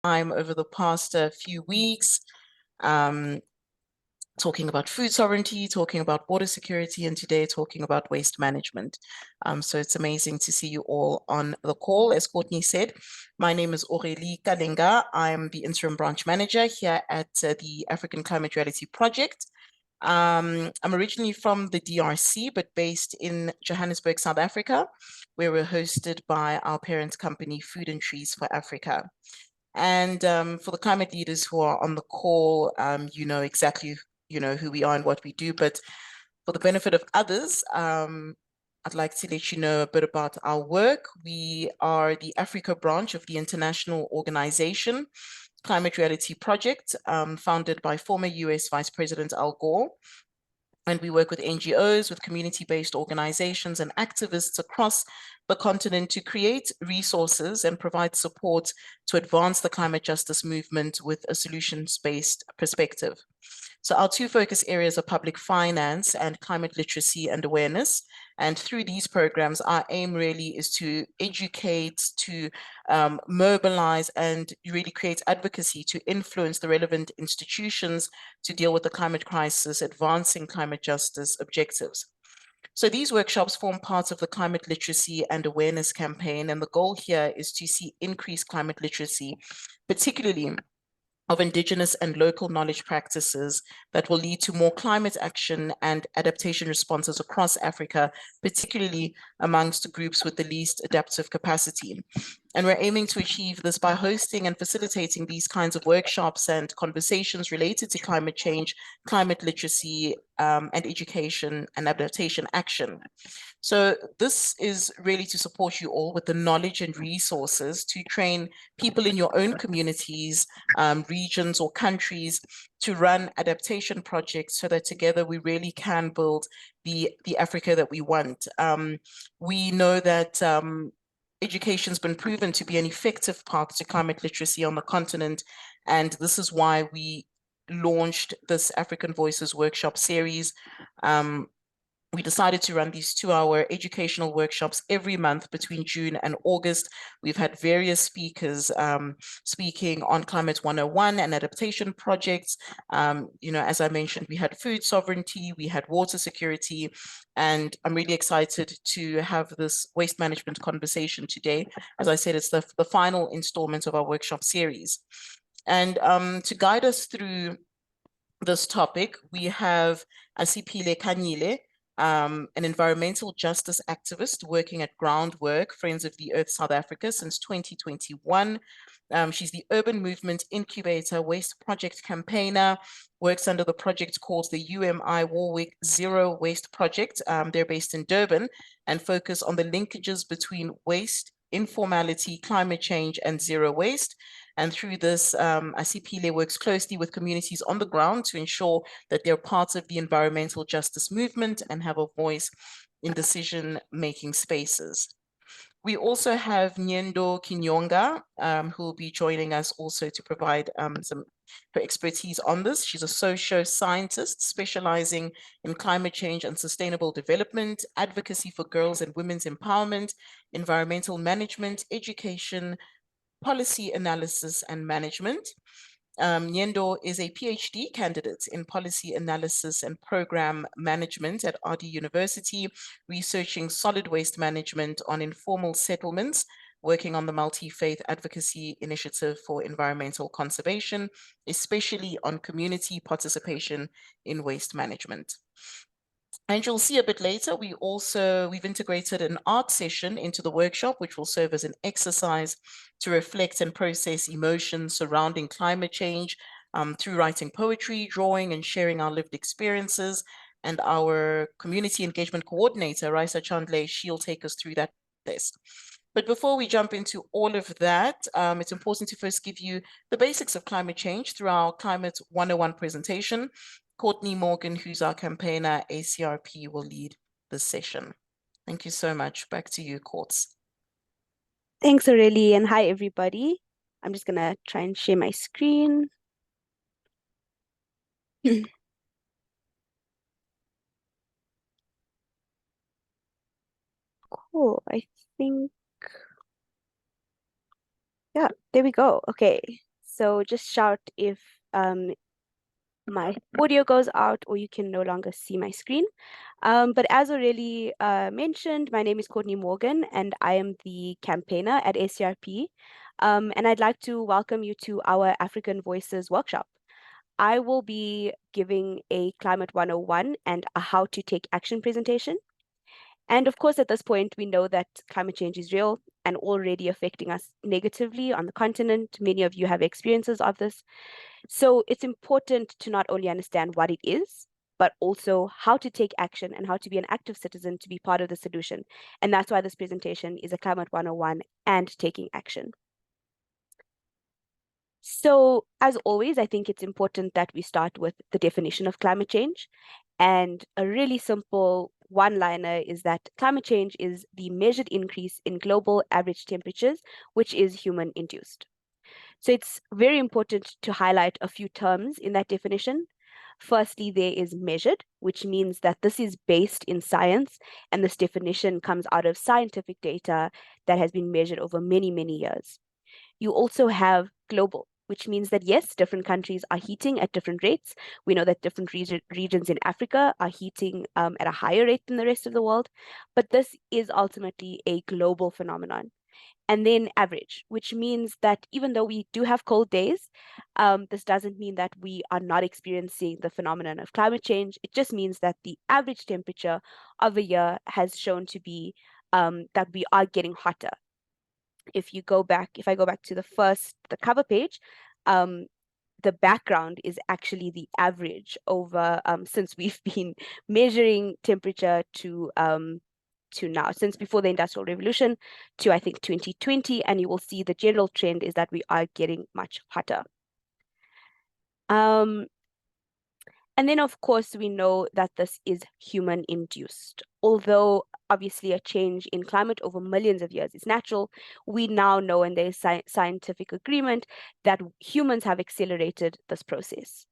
time over the past few weeks, talking about food sovereignty, talking about water security, and today talking about waste management. So it's amazing to see you all on the call. As Courtney said, my name is Aurélie Kalenga. I'm the interim branch manager here at the African Climate Reality Project. I'm originally from the DRC, but based in Johannesburg, South Africa, where we're hosted by our parent company, Food and Trees for Africa. And for the climate leaders who are on the call, you know exactly who we are and what we do. But for the benefit of others, I'd like to let you know a bit about our work. We are the Africa branch of the international organization Climate Reality Project, founded by former US Vice President Al Gore. And we work with NGOs, with community-based organizations and activists across the continent to create resources and provide support to advance the climate justice movement with a solutions-based perspective. So our two focus areas are public finance and climate literacy and awareness. And through these programs, our aim really is to educate, to mobilize, and really create advocacy to influence the relevant institutions to deal with the climate crisis, advancing climate justice objectives. So these workshops form part of the climate literacy and awareness campaign. And the goal here is to see increased climate literacy, particularly of indigenous and local knowledge practices that will lead to more climate action and adaptation responses across Africa, particularly amongst groups with the least adaptive capacity. And we're aiming to achieve this by hosting and facilitating these kinds of workshops and conversations related to climate change, climate literacy, and education and adaptation action. So this is really to support you all with the knowledge and resources to train people in your own communities, regions or countries to run adaptation projects so that together we really can build the Africa that we want. We know that education's been proven to be an effective path to climate literacy on the continent, and this is why we launched this African Voices workshop series. We decided to run these 2-hour educational workshops every month between June and August. We've had various speakers speaking on Climate 101 and adaptation projects. As I mentioned, we had food sovereignty, we had water security, and I'm really excited to have this waste management conversation today. As I said, it's the final installment of our workshop series. And to guide us through this topic, we have Asiphile Kanyile, an environmental justice activist working at Groundwork, Friends of the Earth South Africa since 2021. She's the Urban Movement Incubator Waste Project campaigner, works under the project called the UMI Warwick Zero Waste Project. They're based in Durban and focus on the linkages between waste, informality, climate change, and zero waste. And through this, Asiphile works closely with communities on the ground to ensure that they're parts of the environmental justice movement and have a voice in decision-making spaces. We also have Nyendo Kinyonga, who will be joining us also to provide some her expertise on this. She's a socio-scientist specializing in climate change and sustainable development, advocacy for girls and women's empowerment, environmental management, education, policy analysis and management. Nyendo is a PhD candidate in policy analysis and program management at RD University, researching solid waste management on informal settlements, working on the multi-faith advocacy initiative for environmental conservation, especially on community participation in waste management. And you'll see a bit later, we've integrated an art session into the workshop, which will serve as an exercise to reflect and process emotions surrounding climate change through writing poetry, drawing, and sharing our lived experiences. And our community engagement coordinator, Raisa Chandle, she'll take us through that process. But before we jump into all of that, it's important to first give you the basics of climate change through our Climate 101 presentation. Courtney Morgan, who's our campaigner, ACRP, will lead this session. Thank you so much. Back to you, Courts. Thanks, Aurélie, and hi, everybody. I'm just gonna try and share my screen. Cool, I think, yeah, there we go. Okay, So just shout if my audio goes out or you can no longer see my screen. But as already mentioned, my name is Courtney Morgan and I am the campaigner at ACRP. And I'd like to welcome you to our African Voices workshop. I will be giving a Climate 101 and a How to Take Action presentation. And of course, at this point, we know that climate change is real and already affecting us negatively on the continent. Many of you have experiences of this. So it's important to not only understand what it is, but also how to take action and how to be an active citizen to be part of the solution. And that's why this presentation is a Climate 101 and taking action. So as always, I think it's important that we start with the definition of climate change. And a really simple one-liner is that climate change is the measured increase in global average temperatures, which is human-induced. So it's very important to highlight a few terms in that definition. Firstly, there is measured, which means that this is based in science, and this definition comes out of scientific data that has been measured over many, many years. You also have global, which means that yes, different countries are heating at different rates. We know that different regions in Africa are heating at a higher rate than the rest of the world, but this is ultimately a global phenomenon. And then average, which means that even though we do have cold days, this doesn't mean that we are not experiencing the phenomenon of climate change. It just means that the average temperature of a year has shown to be that we are getting hotter. If I go back to the cover page, the background is actually the average over since we've been measuring temperature to now, since before the Industrial Revolution to I think 2020, and you will see the general trend is that we are getting much hotter. And then, of course, we know that this is human-induced. Although, obviously, a change in climate over millions of years is natural, we now know, and there is scientific agreement, that humans have accelerated this process.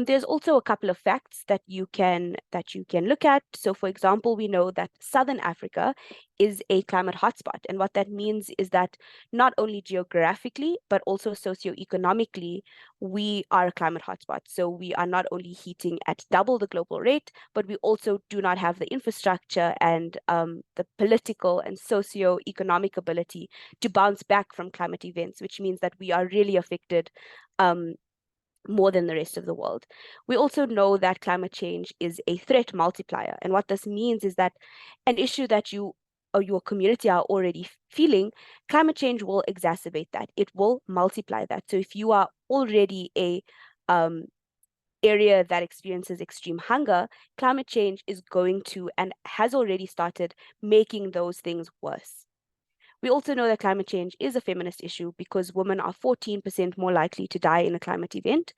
There's also a couple of facts that you can look at. So, for example, we know that Southern Africa is a climate hotspot, and what that means is that not only geographically but also socioeconomically, we are a climate hotspot. So we are not only heating at double the global rate, but we also do not have the infrastructure and the political and socioeconomic ability to bounce back from climate events, which means that we are really affected more than the rest of the world. We also know that climate change is a threat multiplier. And what this means is that an issue that you or your community are already feeling, climate change will exacerbate that. It will multiply that. So if you are already a area that experiences extreme hunger, climate change is going to and has already started making those things worse. We also know that climate change is a feminist issue because women are 14% more likely to die in a climate event,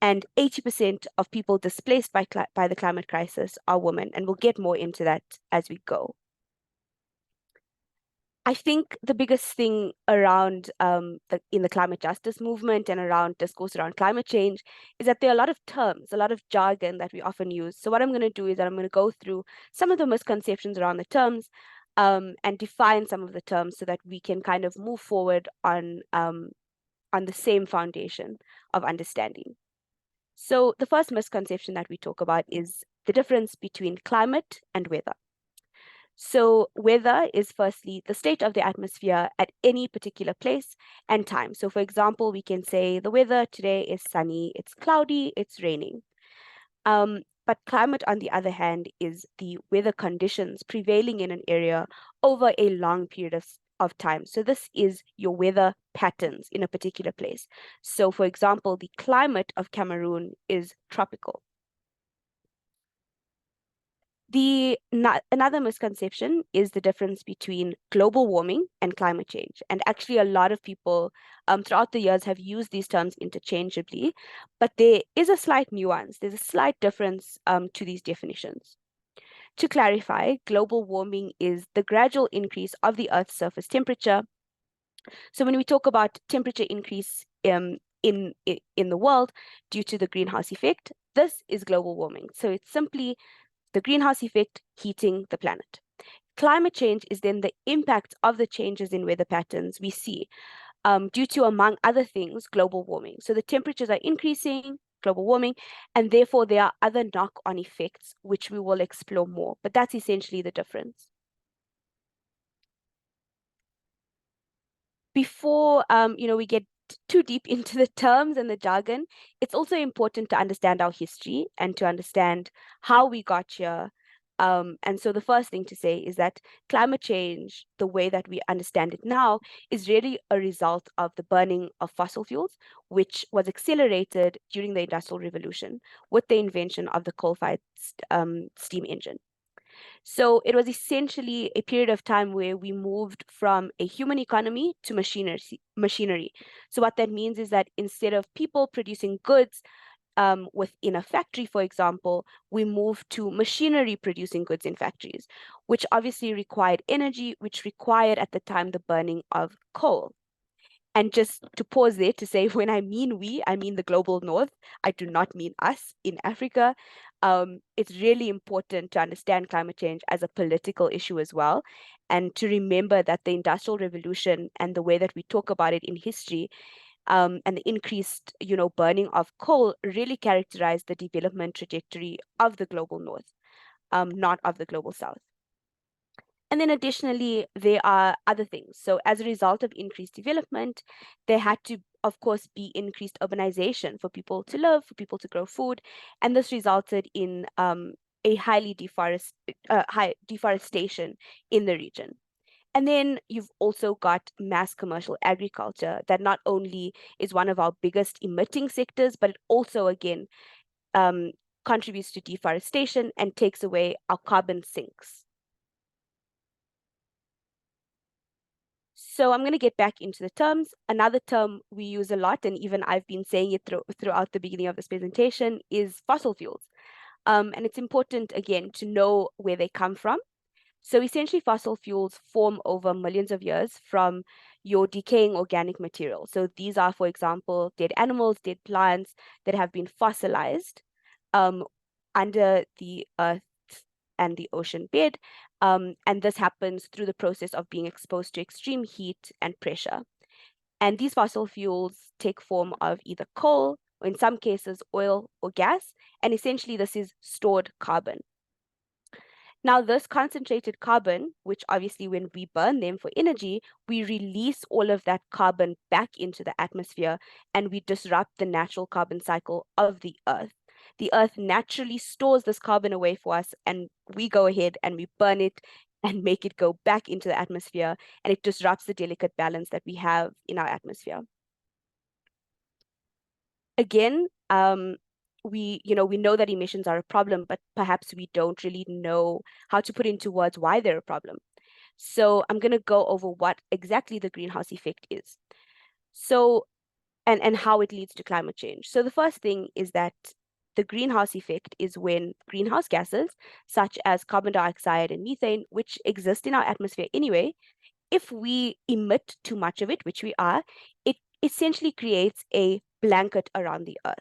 and 80% of people displaced by the climate crisis are women, and we'll get more into that as we go. I think the biggest thing around in the climate justice movement and around discourse around climate change is that there are a lot of terms, a lot of jargon that we often use. So what I'm going to do is that I'm going to go through some of the misconceptions around the terms and define some of the terms so that we can kind of move forward on the same foundation of understanding. So the first misconception that we talk about is the difference between climate and weather. So weather is firstly the state of the atmosphere at any particular place and time. So for example, we can say the weather today is sunny, it's cloudy, it's raining. But climate, on the other hand, is the weather conditions prevailing in an area over a long period of time. So this is your weather patterns in a particular place. So for example, the climate of Cameroon is tropical. Another misconception is the difference between global warming and climate change. And actually, a lot of people throughout the years have used these terms interchangeably, but there is a slight nuance. There's a slight difference to these definitions. To clarify, global warming is the gradual increase of the Earth's surface temperature. So when we talk about temperature increase in the world due to the greenhouse effect, this is global warming. So it's simply the greenhouse effect heating the planet. Climate change is then the impact of the changes in weather patterns we see due to, among other things, global warming. So the temperatures are increasing, global warming, and therefore there are other knock-on effects, which we will explore more. But that's essentially the difference. Before we get too deep into the terms and the jargon, it's also important to understand our history and to understand how we got here. And so the first thing to say is that climate change, the way that we understand it now, is really a result of the burning of fossil fuels, which was accelerated during the Industrial Revolution with the invention of the coal-fired steam engine. So it was essentially a period of time where we moved from a human economy to machinery. So what that means is that instead of people producing goods within a factory, for example, we moved to machinery producing goods in factories, which obviously required energy, which required at the time the burning of coal. And just to pause there to say, when I mean we, I mean the global north. I do not mean us in Africa. It's really important to understand climate change as a political issue as well, and to remember that the Industrial Revolution and the way that we talk about it in history, and the increased, burning of coal really characterized the development trajectory of the global north, not of the global south. And then additionally, there are other things. So as a result of increased development, there had to, of course, be increased urbanization for people to live, for people to grow food. And this resulted in a high deforestation in the region. And then you've also got mass commercial agriculture that not only is one of our biggest emitting sectors, but it also, again, contributes to deforestation and takes away our carbon sinks. So I'm going to get back into the terms. Another term we use a lot, and even I've been saying it throughout the beginning of this presentation, is fossil fuels. And it's important, again, to know where they come from. So essentially, fossil fuels form over millions of years from your decaying organic material. So these are, for example, dead animals, dead plants that have been fossilized under the earth and the ocean bed. And this happens through the process of being exposed to extreme heat and pressure. And these fossil fuels take form of either coal, or in some cases, oil or gas. And essentially, this is stored carbon. Now, this concentrated carbon, which obviously when we burn them for energy, we release all of that carbon back into the atmosphere, and we disrupt the natural carbon cycle of the earth. The earth naturally stores this carbon away for us, and we go ahead and we burn it and make it go back into the atmosphere, and it disrupts the delicate balance that we have in our atmosphere. Again, we know that emissions are a problem, but perhaps we don't really know how to put into words why they're a problem. So I'm going to go over what exactly the greenhouse effect is. So, and how it leads to climate change. So the first thing is that the greenhouse effect is when greenhouse gases, such as carbon dioxide and methane, which exist in our atmosphere anyway, if we emit too much of it, which we are, it essentially creates a blanket around the earth.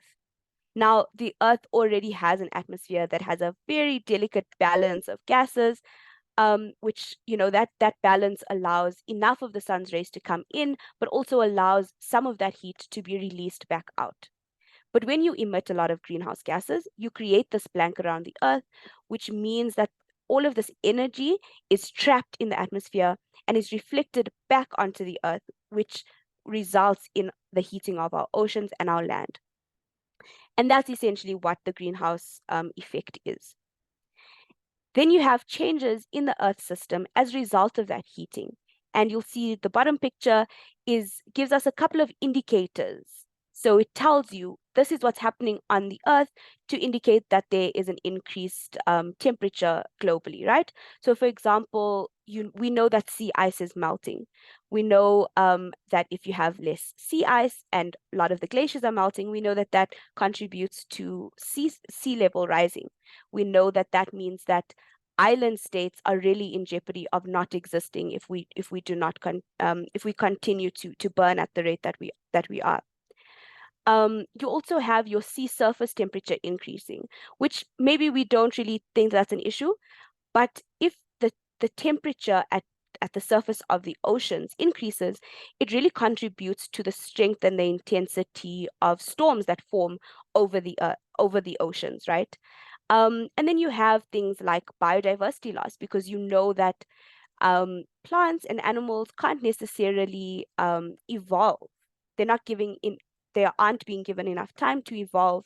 Now, the earth already has an atmosphere that has a very delicate balance of gases, which, that balance allows enough of the sun's rays to come in, but also allows some of that heat to be released back out. But when you emit a lot of greenhouse gases, you create this blanket around the earth, which means that all of this energy is trapped in the atmosphere and is reflected back onto the earth, which results in the heating of our oceans and our land. And that's essentially what the greenhouse effect is. Then you have changes in the Earth system as a result of that heating. And you'll see the bottom picture gives us a couple of indicators. So it tells you this is what's happening on the Earth to indicate that there is an increased temperature globally, right? So for example, we know that sea ice is melting. We know that if you have less sea ice and a lot of the glaciers are melting, we know that that contributes to sea level rising. We know that that means that island states are really in jeopardy of not existing if we continue to burn at the rate that we are. You also have your sea surface temperature increasing, which maybe we don't really think that's an issue, but if the temperature at at the surface of the oceans increases, it really contributes to the strength and the intensity of storms that form over the oceans, right? And then you have things like biodiversity loss, because you know that plants and animals can't necessarily evolve. They're not giving in, they aren't being given enough time to evolve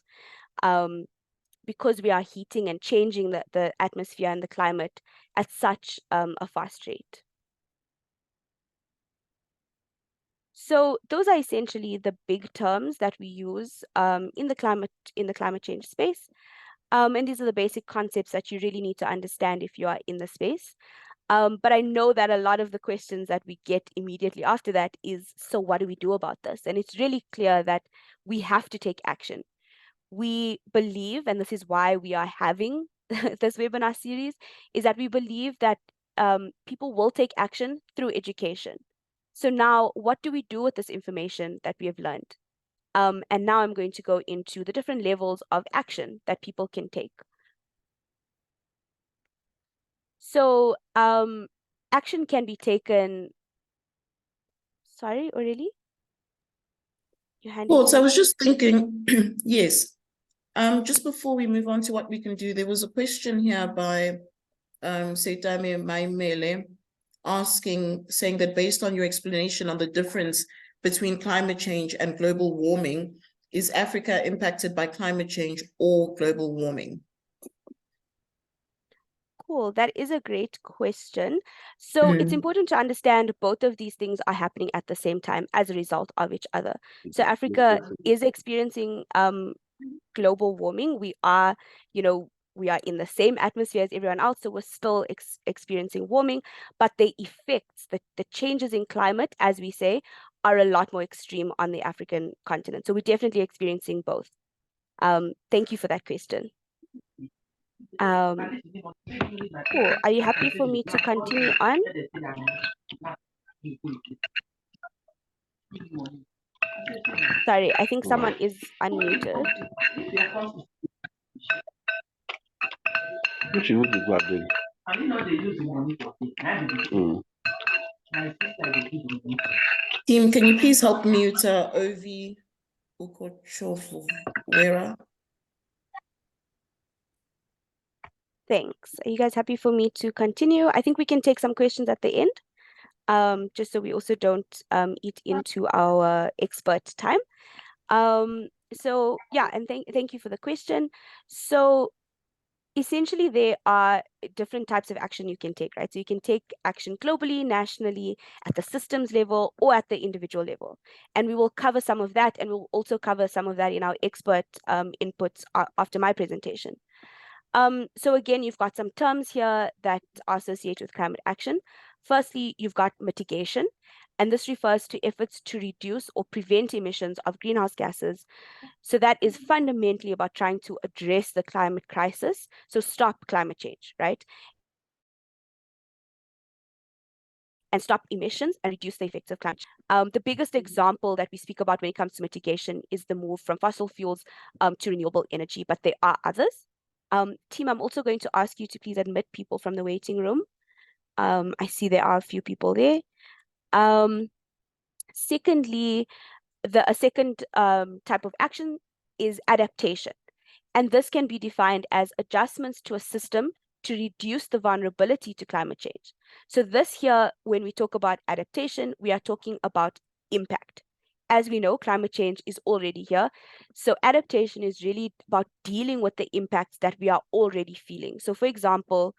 because we are heating and changing the atmosphere and the climate at such a fast rate. So those are essentially the big terms that we use in the climate change space. And these are the basic concepts that you really need to understand if you are in the space. But I know that a lot of the questions that we get immediately after that is, so what do we do about this? And it's really clear that we have to take action. We believe, and this is why we are having this webinar series, is that we believe that people will take action through education. So now, what do we do with this information that we have learned? And now I'm going to go into the different levels of action that people can take. So action can be taken. Sorry, Aurelie? Your hand is Well, so I was raised. just thinking, yes. Just before we move on to what we can do, there was a question here by Setame Maimele saying that based on your explanation on the difference between climate change and global warming, is Africa impacted by climate change or global warming? Cool, that is a great question. So it's important to understand both of these things are happening at the same time as a result of each other. So Africa is experiencing global warming. We are, we are in the same atmosphere as everyone else, so we're still experiencing warming, but the effects, the changes in climate, as we say, are a lot more extreme on the African continent. So we're definitely experiencing both. Thank you for that question. Cool. Are you happy for me to continue on? Sorry, I think someone is unmuted. Team, can you please help mute Ovi Ukochofwera? Thanks. Are you guys happy for me to continue? I think we can take some questions at the end, just so we also don't eat into our expert time. So yeah, and thank you for the question. So essentially, there are different types of action you can take, right? So you can take action globally, nationally, at the systems level, or at the individual level. And we will cover some of that, and we'll also cover some of that in our expert inputs after my presentation. So again, you've got some terms here that are associated with climate action. Firstly, you've got mitigation, and this refers to efforts to reduce or prevent emissions of greenhouse gases. So that is fundamentally about trying to address the climate crisis, so stop climate change, right? And stop emissions and reduce the effects of climate change. The biggest example that we speak about when it comes to mitigation is the move from fossil fuels to renewable energy, but there are others. Team, I'm also going to ask you to please admit people from the waiting room. I see there are a few people there. Secondly, a second type of action is adaptation. And this can be defined as adjustments to a system to reduce the vulnerability to climate change. So this here, when we talk about adaptation, we are talking about impact. As we know, climate change is already here. So adaptation is really about dealing with the impacts that we are already feeling. So for example,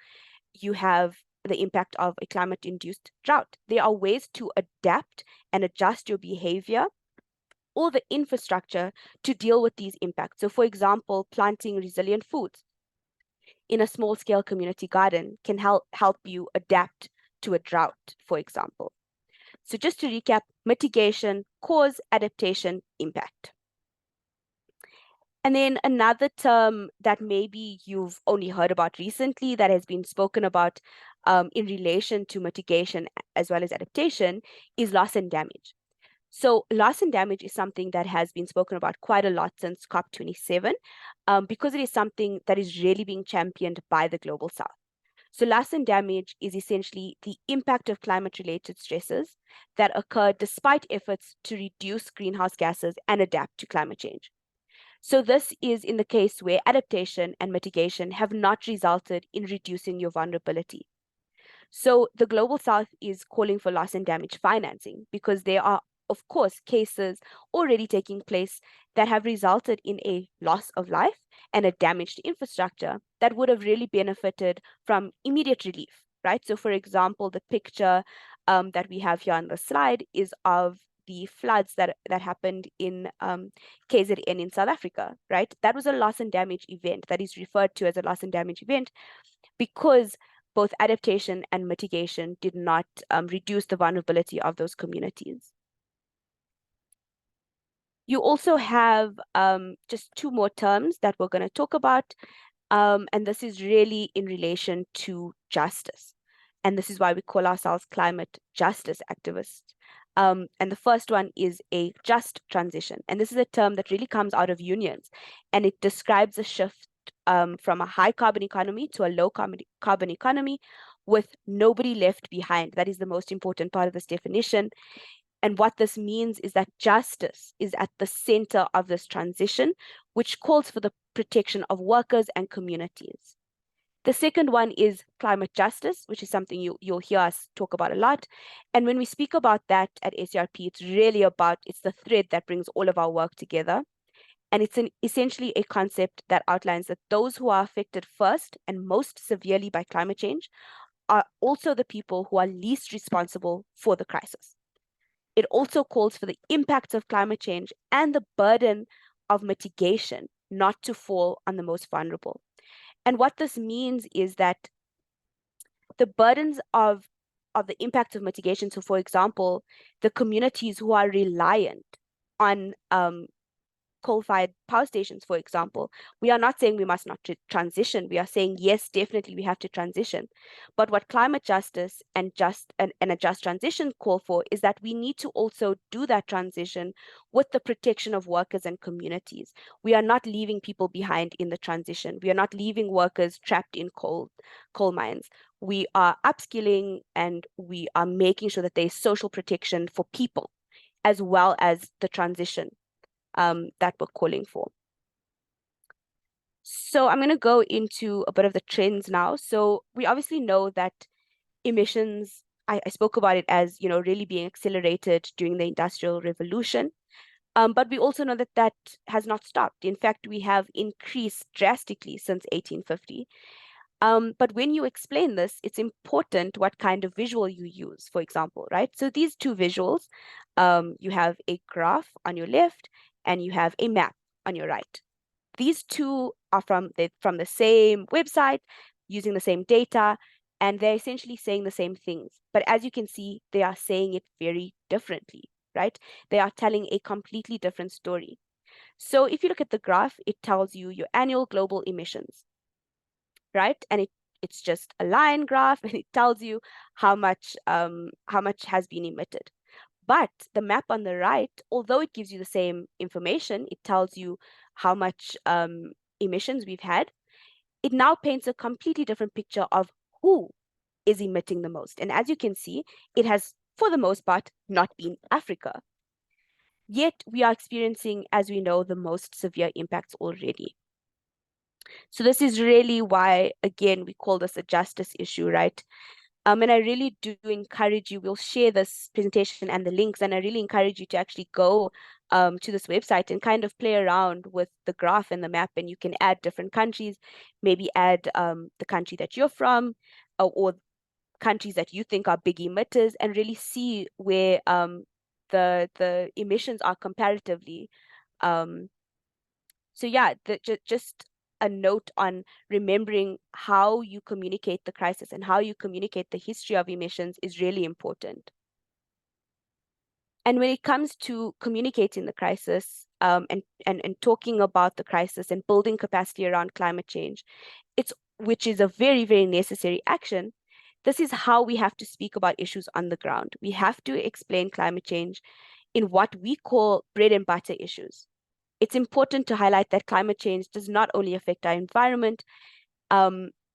you have the impact of a climate-induced drought. There are ways to adapt and adjust your behavior or the infrastructure to deal with these impacts. So for example, planting resilient foods in a small-scale community garden can help you adapt to a drought, for example. So just to recap, mitigation, cause, adaptation, impact. And then another term that maybe you've only heard about recently that has been spoken about in relation to mitigation as well as adaptation is loss and damage. So loss and damage is something that has been spoken about quite a lot since COP27 because it is something that is really being championed by the Global South. So loss and damage is essentially the impact of climate-related stresses that occur despite efforts to reduce greenhouse gases and adapt to climate change. So this is in the case where adaptation and mitigation have not resulted in reducing your vulnerability. So the Global South is calling for loss and damage financing because there are, of course, cases already taking place that have resulted in a loss of life and a damage to infrastructure that would have really benefited from immediate relief, right? So for example, the picture that we have here on the slide is of the floods that happened in KZN in South Africa, right? That was a loss and damage event that is referred to as a loss and damage event because both adaptation and mitigation did not reduce the vulnerability of those communities. You also have just two more terms that we're going to talk about, and this is really in relation to justice. And this is why we call ourselves climate justice activists. And the first one is a just transition. And this is a term that really comes out of unions, and it describes a shift from a high carbon economy to a low carbon economy with nobody left behind. That is the most important part of this definition. And what this means is that justice is at the center of this transition, which calls for the protection of workers and communities. The second one is climate justice, which is something you'll hear us talk about a lot. And when we speak about that at ACRP, it's really about, it's the thread that brings all of our work together. And it's essentially a concept that outlines that those who are affected first and most severely by climate change are also the people who are least responsible for the crisis. It also calls for the impacts of climate change and the burden of mitigation not to fall on the most vulnerable. And what this means is that the burdens of the impacts of mitigation, so for example, the communities who are reliant on coal-fired power stations, for example, we are not saying we must not transition. We are saying, yes, definitely we have to transition. But what climate justice and a just transition call for is that we need to also do that transition with the protection of workers and communities. We are not leaving people behind in the transition. We are not leaving workers trapped in coal mines. We are upskilling and we are making sure that there is social protection for people as well as the transition that we're calling for. So I'm going to go into a bit of the trends now. So we obviously know that emissions, I spoke about it as, really being accelerated during the Industrial Revolution. But we also know that that has not stopped. In fact, we have increased drastically since 1850. But when you explain this, it's important what kind of visual you use, for example, right? So these two visuals, you have a graph on your left and you have a map on your right. These two are from the same website, using the same data, and they're essentially saying the same things. But as you can see, they are saying it very differently, right? They are telling a completely different story. So if you look at the graph, it tells you your annual global emissions, right? And it's just a line graph, and it tells you how much has been emitted. But the map on the right, although it gives you the same information, it tells you how much emissions we've had. It now paints a completely different picture of who is emitting the most. And as you can see, it has, for the most part, not been Africa. Yet we are experiencing, as we know, the most severe impacts already. So this is really why, again, we call this a justice issue, right? And I really do encourage you, we'll share this presentation and the links, and I really encourage you to actually go to this website and kind of play around with the graph and the map, and you can add different countries, maybe add the country that you're from, or countries that you think are big emitters, and really see where the emissions are comparatively. So yeah, just a note on remembering how you communicate the crisis and how you communicate the history of emissions is really important. And when it comes to communicating the crisis and talking about the crisis and building capacity around climate change, which is a very, very necessary action, this is how we have to speak about issues on the ground. We have to explain climate change in what we call bread and butter issues. It's important to highlight that climate change does not only affect our environment,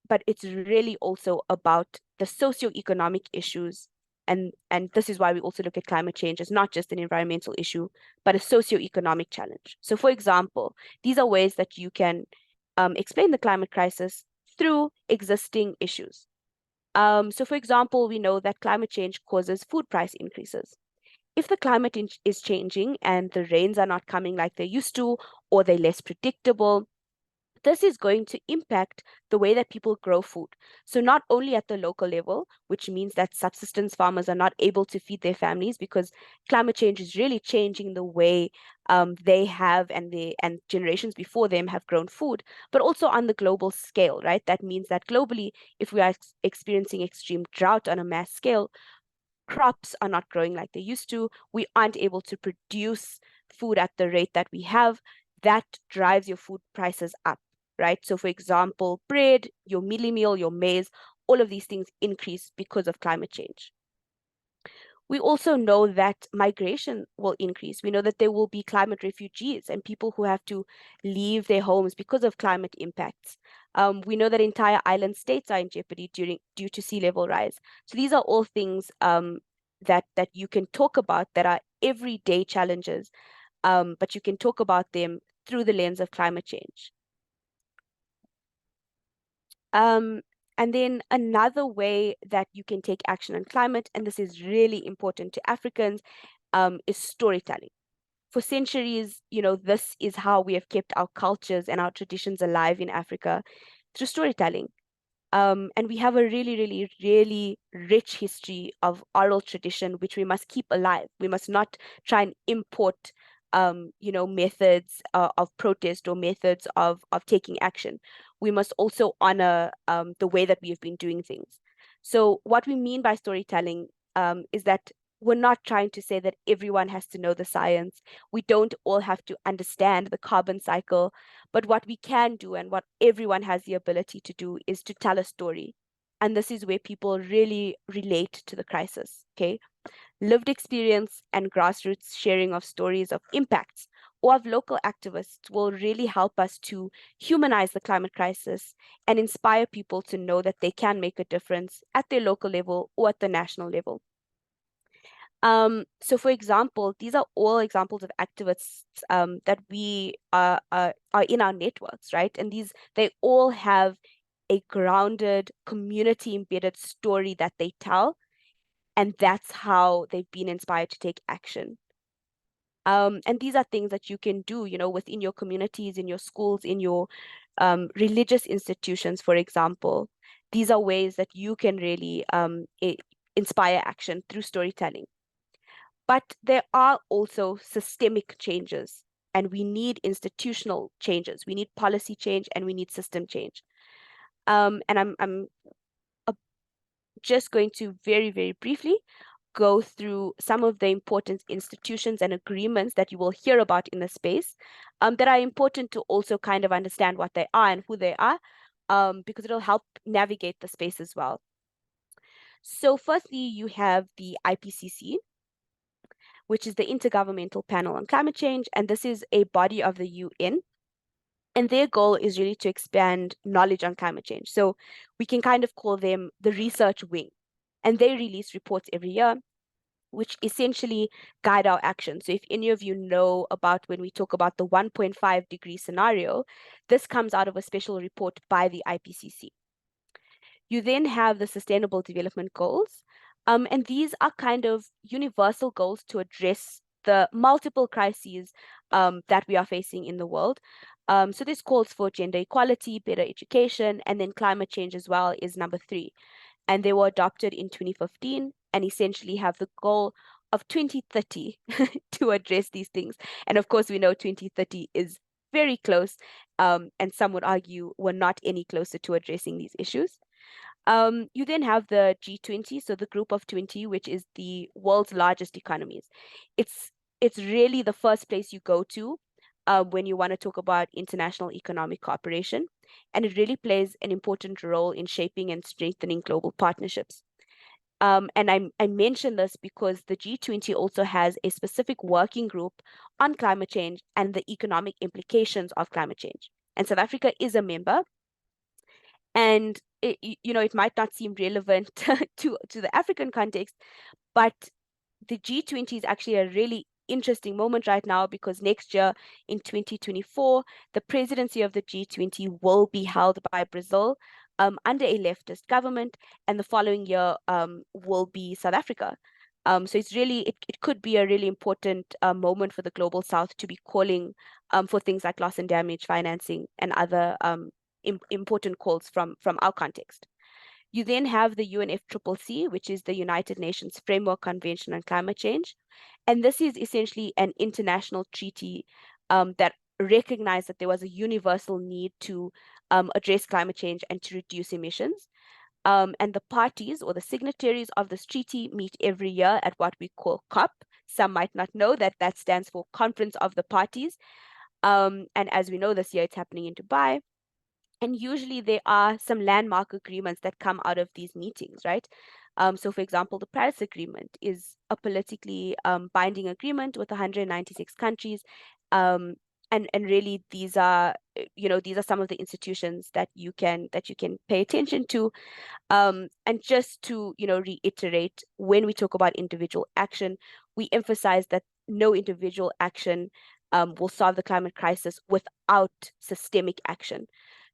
but it's really also about the socioeconomic issues. And this is why we also look at climate change as not just an environmental issue, but a socioeconomic challenge. So, for example, these are ways that you can explain the climate crisis through existing issues. So, for example, we know that climate change causes food price increases. If the climate is changing and the rains are not coming like they used to, or they're less predictable, this is going to impact the way that people grow food. So not only at the local level, which means that subsistence farmers are not able to feed their families because climate change is really changing the way they have and generations before them have grown food, but also on the global scale, right? That means that globally, if we are experiencing extreme drought on a mass scale, crops are not growing like they used to. We aren't able to produce food at the rate that we have. That drives your food prices up, right? So, for example, bread, your mealie meal, your maize, all of these things increase because of climate change. We also know that migration will increase. We know that there will be climate refugees and people who have to leave their homes because of climate impacts. We know that entire island states are in jeopardy due to sea level rise. So these are all things that you can talk about that are everyday challenges, but you can talk about them through the lens of climate change. Um, and then another way that you can take action on climate, and this is really important to Africans, is storytelling. For centuries, this is how we have kept our cultures and our traditions alive in Africa, through storytelling. And we have a really, really, really rich history of oral tradition, which we must keep alive. We must not try and import, methods of protest or methods of taking action. We must also honor the way that we have been doing things. So what we mean by storytelling is that we're not trying to say that everyone has to know the science. We don't all have to understand the carbon cycle. But what we can do and what everyone has the ability to do is to tell a story. And this is where people really relate to the crisis, okay? Lived experience and grassroots sharing of stories of impacts or of local activists will really help us to humanize the climate crisis and inspire people to know that they can make a difference at their local level or at the national level. So for example, these are all examples of activists that we are in our networks, right? And they all have a grounded, community embedded story that they tell, and that's how they've been inspired to take action. And these are things that you can do, within your communities, in your schools, in your religious institutions, for example. These are ways that you can really inspire action through storytelling. But there are also systemic changes, and we need institutional changes. We need policy change, and we need system change. And I'm just going to very, very briefly go through some of the important institutions and agreements that you will hear about in the space, that are important to also kind of understand what they are and who they are, because it'll help navigate the space as well. So firstly, you have the IPCC, which is the Intergovernmental Panel on Climate Change, and this is a body of the UN. And their goal is really to expand knowledge on climate change. So we can kind of call them the research wing. And they release reports every year, which essentially guide our action. So if any of you know about when we talk about the 1.5 degree scenario, this comes out of a special report by the IPCC. You then have the Sustainable Development Goals, and these are kind of universal goals to address the multiple crises that we are facing in the world. So this calls for gender equality, better education, and then climate change as well is number 3. And they were adopted in 2015 and essentially have the goal of 2030 to address these things. And of course, we know 2030 is very close, and some would argue we're not any closer to addressing these issues. You then have the G20, so the group of 20, which is the world's largest economies. It's really the first place you go to when you want to talk about international economic cooperation, and it really plays an important role in shaping and strengthening global partnerships. And I mention this because the G20 also has a specific working group on climate change and the economic implications of climate change. And South Africa is a member. And it might not seem relevant to the African context, but the G20 is actually a really interesting moment right now, because next year in 2024, the presidency of the G20 will be held by Brazil under a leftist government, and the following year will be South Africa. So it's really, it could be a really important moment for the global South to be calling for things like loss and damage financing and other important calls from our context. You then have the UNFCCC, which is the United Nations Framework Convention on Climate Change. And this is essentially an international treaty that recognized that there was a universal need to address climate change and to reduce emissions. And the parties or the signatories of this treaty meet every year at what we call COP. Some might not know that that stands for Conference of the Parties. And as we know, this year it's happening in Dubai. And usually there are some landmark agreements that come out of these meetings, right? So for example, the Paris Agreement is a politically binding agreement with 196 countries. And really these are, these are some of the institutions that you can pay attention to. And just to, reiterate, when we talk about individual action, we emphasize that no individual action will solve the climate crisis without systemic action.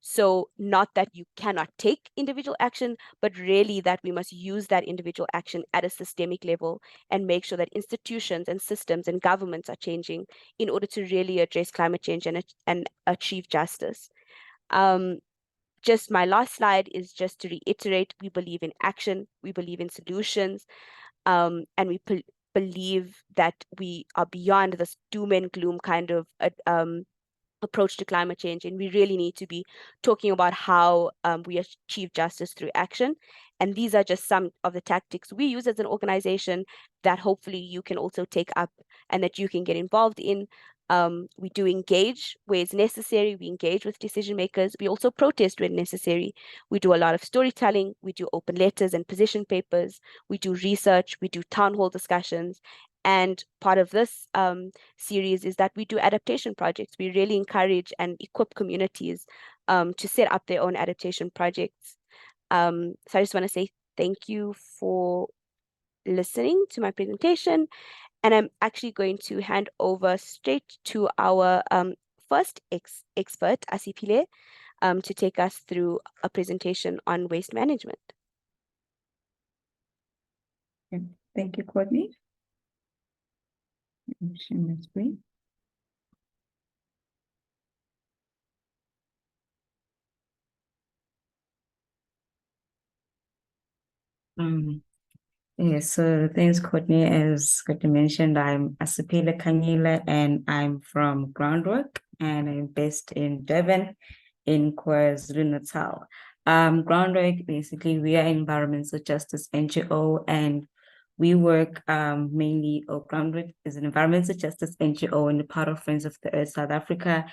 So not that you cannot take individual action, but really that we must use that individual action at a systemic level and make sure that institutions and systems and governments are changing in order to really address climate change and achieve justice. Just my last slide is just to reiterate, we believe in action, we believe in solutions, and we believe that we are beyond this doom and gloom kind of approach to climate change, and we really need to be talking about how we achieve justice through action. And these are just some of the tactics we use as an organization that hopefully you can also take up and that you can get involved in. We do engage where it's necessary. We engage with decision makers. We also protest when necessary. We do a lot of storytelling. We do open letters and position papers. We do research. We do town hall discussions. And part of this series is that we do adaptation projects. We really encourage and equip communities to set up their own adaptation projects. So I just want to say thank you for listening to my presentation. And I'm actually going to hand over straight to our first expert, Asiphile, to take us through a presentation on waste management. Thank you, Courtney. Share my screen. Yes, so thanks, Courtney. As Courtney mentioned, I'm Asiphile Kanyile, and I'm from Groundwork, and I'm based in Durban, in KwaZulu-Natal. Groundwork, basically, we are an environmental justice NGO, and we work mainly, Groundwork is an environmental justice NGO and a part of Friends of the Earth South Africa.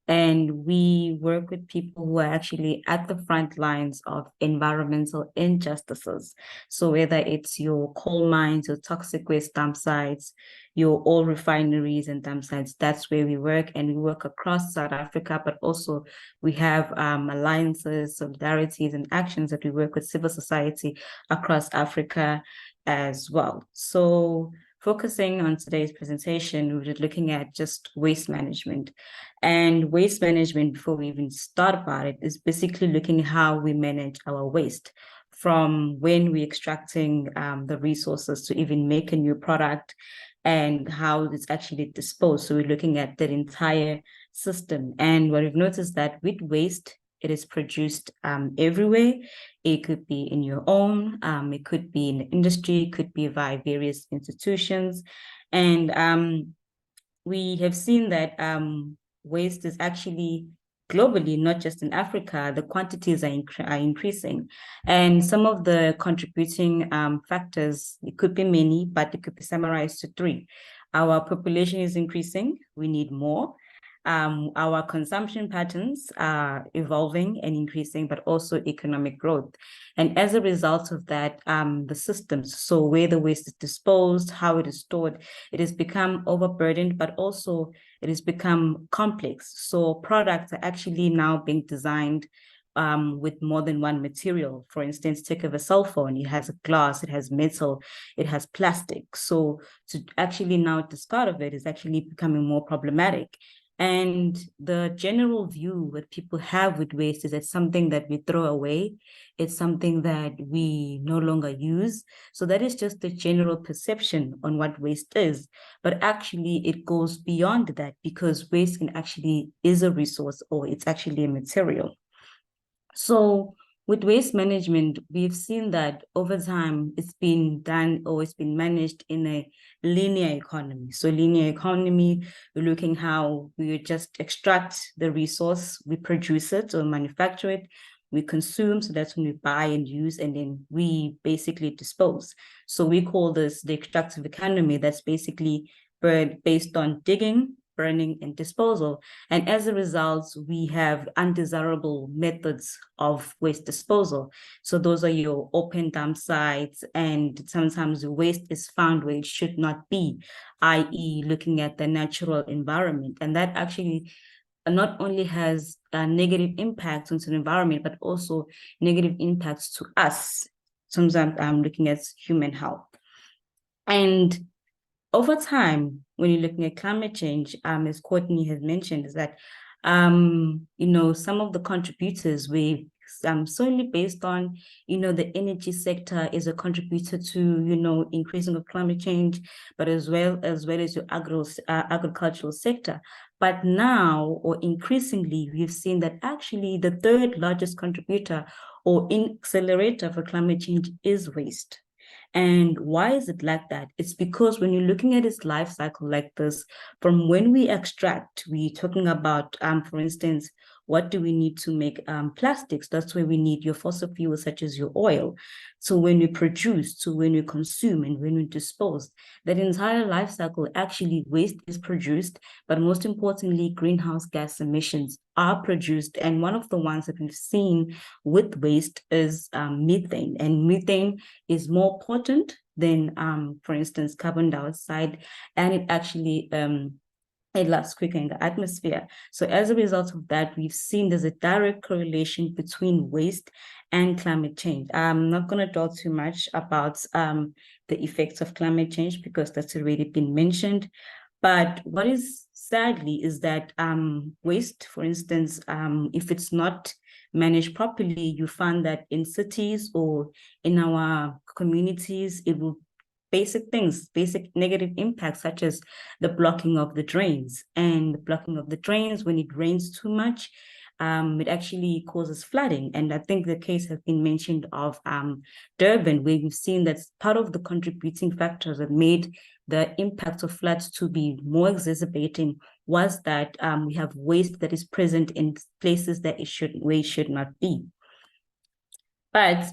And we work with people who are actually at the front lines of environmental injustices. So whether it's your coal mines, your toxic waste dump sites, your oil refineries and dump sites, that's where we work. And we work across South Africa, but also we have alliances, solidarities, and actions that we work with civil society across Africa as well. So focusing on today's presentation, we're looking at just waste management. And waste management, before we even start about it, is basically looking at how we manage our waste, from when we're extracting the resources to even make a new product, and how it's actually disposed. So we're looking at that entire system. And what we've noticed that with waste, it is produced everywhere. It could be in your own, it could be in the industry, it could be via various institutions. And we have seen that waste is actually globally, not just in Africa, the quantities are increasing. And some of the contributing factors, it could be many, but it could be summarized to three. Our population is increasing, we need more. Our consumption patterns are evolving and increasing, but also economic growth. And as a result of that, the systems, so where the waste is disposed, how it is stored, it has become overburdened, but also it has become complex. So products are actually now being designed with more than one material. For instance, take of a cell phone, it has glass, it has metal, it has plastic. So to actually now discard of it is actually becoming more problematic. And the general view that people have with waste is it's something that we throw away. It's something that we no longer use. So that is just the general perception on what waste is. But actually it goes beyond that, because waste can actually is a resource, or it's actually a material. So with waste management, we've seen that over time it's been done, or it's been managed in a linear economy. So linear economy, we're looking how we just extract the resource, we produce it or manufacture it, we consume, so that's when we buy and use, and then we basically dispose. So we call this the extractive economy. That's basically based on digging, burning, and disposal. And as a result, we have undesirable methods of waste disposal. So those are your open dump sites, and sometimes waste is found where it should not be, i.e. looking at the natural environment. And that actually not only has a negative impact on the environment, but also negative impacts to us. Sometimes I'm looking at human health. And over time, when you're looking at climate change, as Courtney has mentioned, is that, some of the contributors we solely based on, the energy sector is a contributor to, increasing of climate change, but as well as your agricultural sector. But now, or increasingly, we've seen that actually the third largest contributor or accelerator for climate change is waste. And why is it like that? It's because when you're looking at its life cycle like this, from when we extract, we're talking about, for instance, what do we need to make plastics? That's where we need your fossil fuels, such as your oil. So when we produce, to when we consume, and when we dispose, that entire life cycle, actually waste is produced, but most importantly, greenhouse gas emissions are produced. And one of the ones that we've seen with waste is methane. And methane is more potent than, for instance, carbon dioxide, and it actually it lasts quicker in the atmosphere. So as a result of that, we've seen there's a direct correlation between waste and climate change. I'm not going to talk too much about the effects of climate change, because that's already been mentioned. But what is sadly is that waste, for instance, if it's not managed properly, you find that in cities or in our communities, it will basic things, basic negative impacts, such as the blocking of the drains. And the blocking of the drains, when it rains too much, it actually causes flooding. And I think the case has been mentioned of Durban, where we've seen that part of the contributing factors that made the impact of floods to be more exacerbating was that we have waste that is present in places that where it should not be. But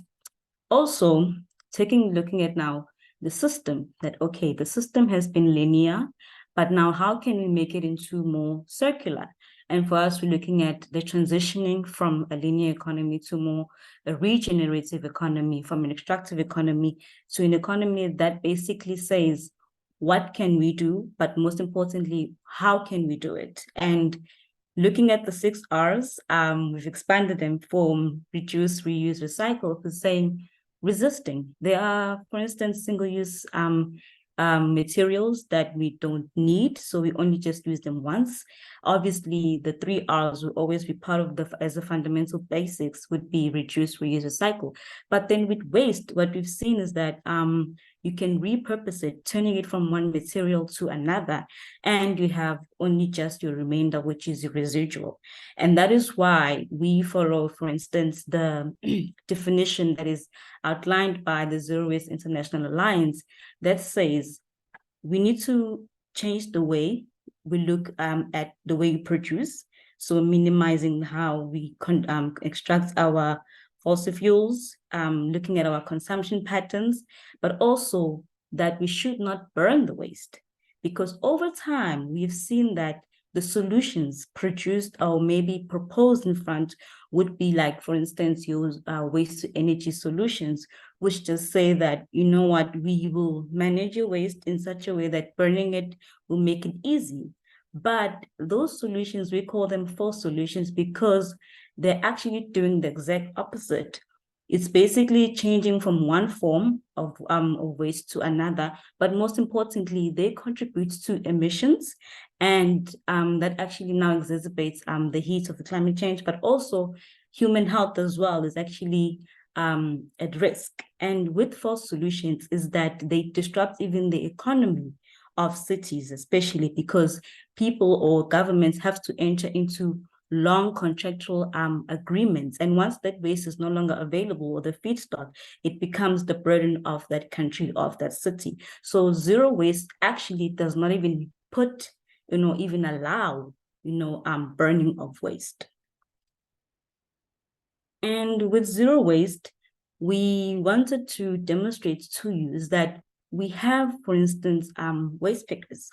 also looking at now the system, that, okay, the system has been linear, but now how can we make it into more circular? And for us, we're looking at the transitioning from a linear economy to more a regenerative economy, from an extractive economy to an economy that basically says, what can we do? But most importantly, how can we do it? And looking at the 6 R's, we've expanded them from reduce, reuse, recycle, to saying resisting. There are, for instance, single-use materials that we don't need, so we only just use them once. Obviously, the 3 R's will always be part of as a fundamental basics would be reduce, reuse, recycle. But then with waste, what we've seen is that you can repurpose it, turning it from one material to another, and you have only just your remainder, which is your residual. And that is why we follow, for instance, the definition that is outlined by the Zero Waste International Alliance that says we need to change the way we look at the way we produce. So minimizing how we extract our fossil fuels, looking at our consumption patterns, but also that we should not burn the waste. Because over time, we've seen that the solutions produced or maybe proposed in front would be like, for instance, use waste to energy solutions, which just say that, you know what, we will manage your waste in such a way that burning it will make it easy. But those solutions, we call them false solutions, because they're actually doing the exact opposite. It's basically changing from one form of waste to another, but most importantly, they contribute to emissions, and that actually now exacerbates the heat of the climate change, but also human health as well is actually at risk. And with false solutions is that they disrupt even the economy of cities, especially because people or governments have to enter into long contractual agreements. And once that waste is no longer available or the feedstock, it becomes the burden of that country, of that city. So zero waste actually does not even put, even allow, burning of waste. And with zero waste, we wanted to demonstrate to you is that we have, for instance, waste pickers.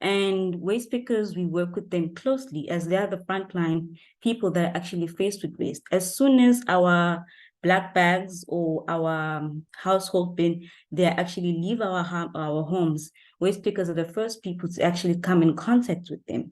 And waste pickers, we work with them closely as they are the frontline people that are actually faced with waste. As soon as our black bags or our household bin, they actually leave our homes, waste pickers are the first people to actually come in contact with them.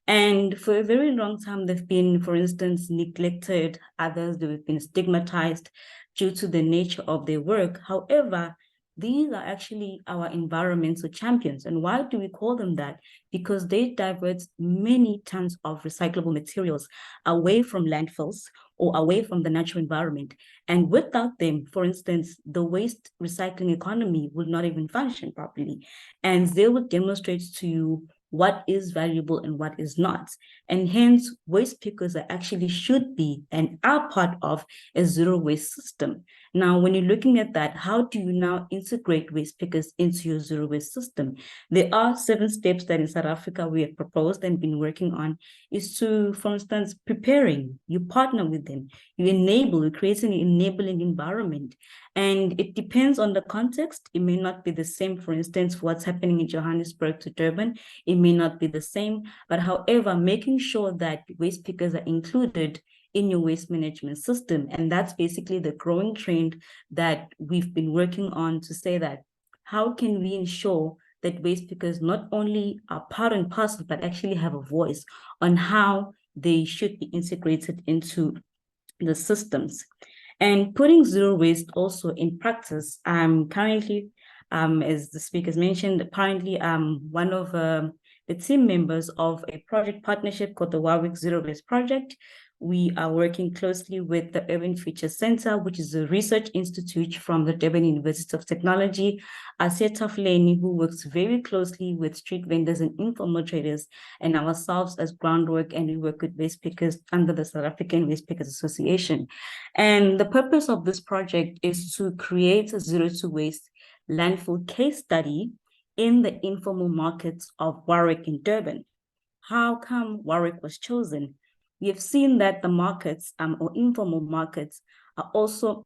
And for a very long time, they've been, for instance, neglected. Others, they've been stigmatized due to the nature of their work. However, these are actually our environmental champions. And why do we call them that? Because they divert many tons of recyclable materials away from landfills or away from the natural environment. And without them, for instance, the waste recycling economy would not even function properly. And they would demonstrate to you what is valuable and what is not. And hence, waste pickers are actually should be and are part of a zero waste system. Now, when you're looking at that, how do you now integrate waste pickers into your zero waste system? There are 7 steps that in South Africa we have proposed and been working on, is to, for instance, preparing, you partner with them, you enable, you create an enabling environment. And it depends on the context. It may not be the same, for instance, for what's happening in Johannesburg to Durban. It may not be the same, but however, making sure that waste pickers are included in your waste management system. And that's basically the growing trend that we've been working on to say that how can we ensure that waste pickers not only are part and parcel, but actually have a voice on how they should be integrated into the systems. And putting zero waste also in practice, I'm currently, as the speakers mentioned, apparently one of the team members of a project partnership called the Warwick Zero Waste Project. We are working closely with the Urban Future Center, which is a research institute from the Durban University of Technology, Asiphile, who works very closely with street vendors and informal traders, and ourselves as Groundwork, and we work with waste pickers under the South African Waste Pickers Association. And the purpose of this project is to create a zero to waste landfill case study in the informal markets of Warwick and Durban. How come Warwick was chosen? We have seen that the markets or informal markets are also,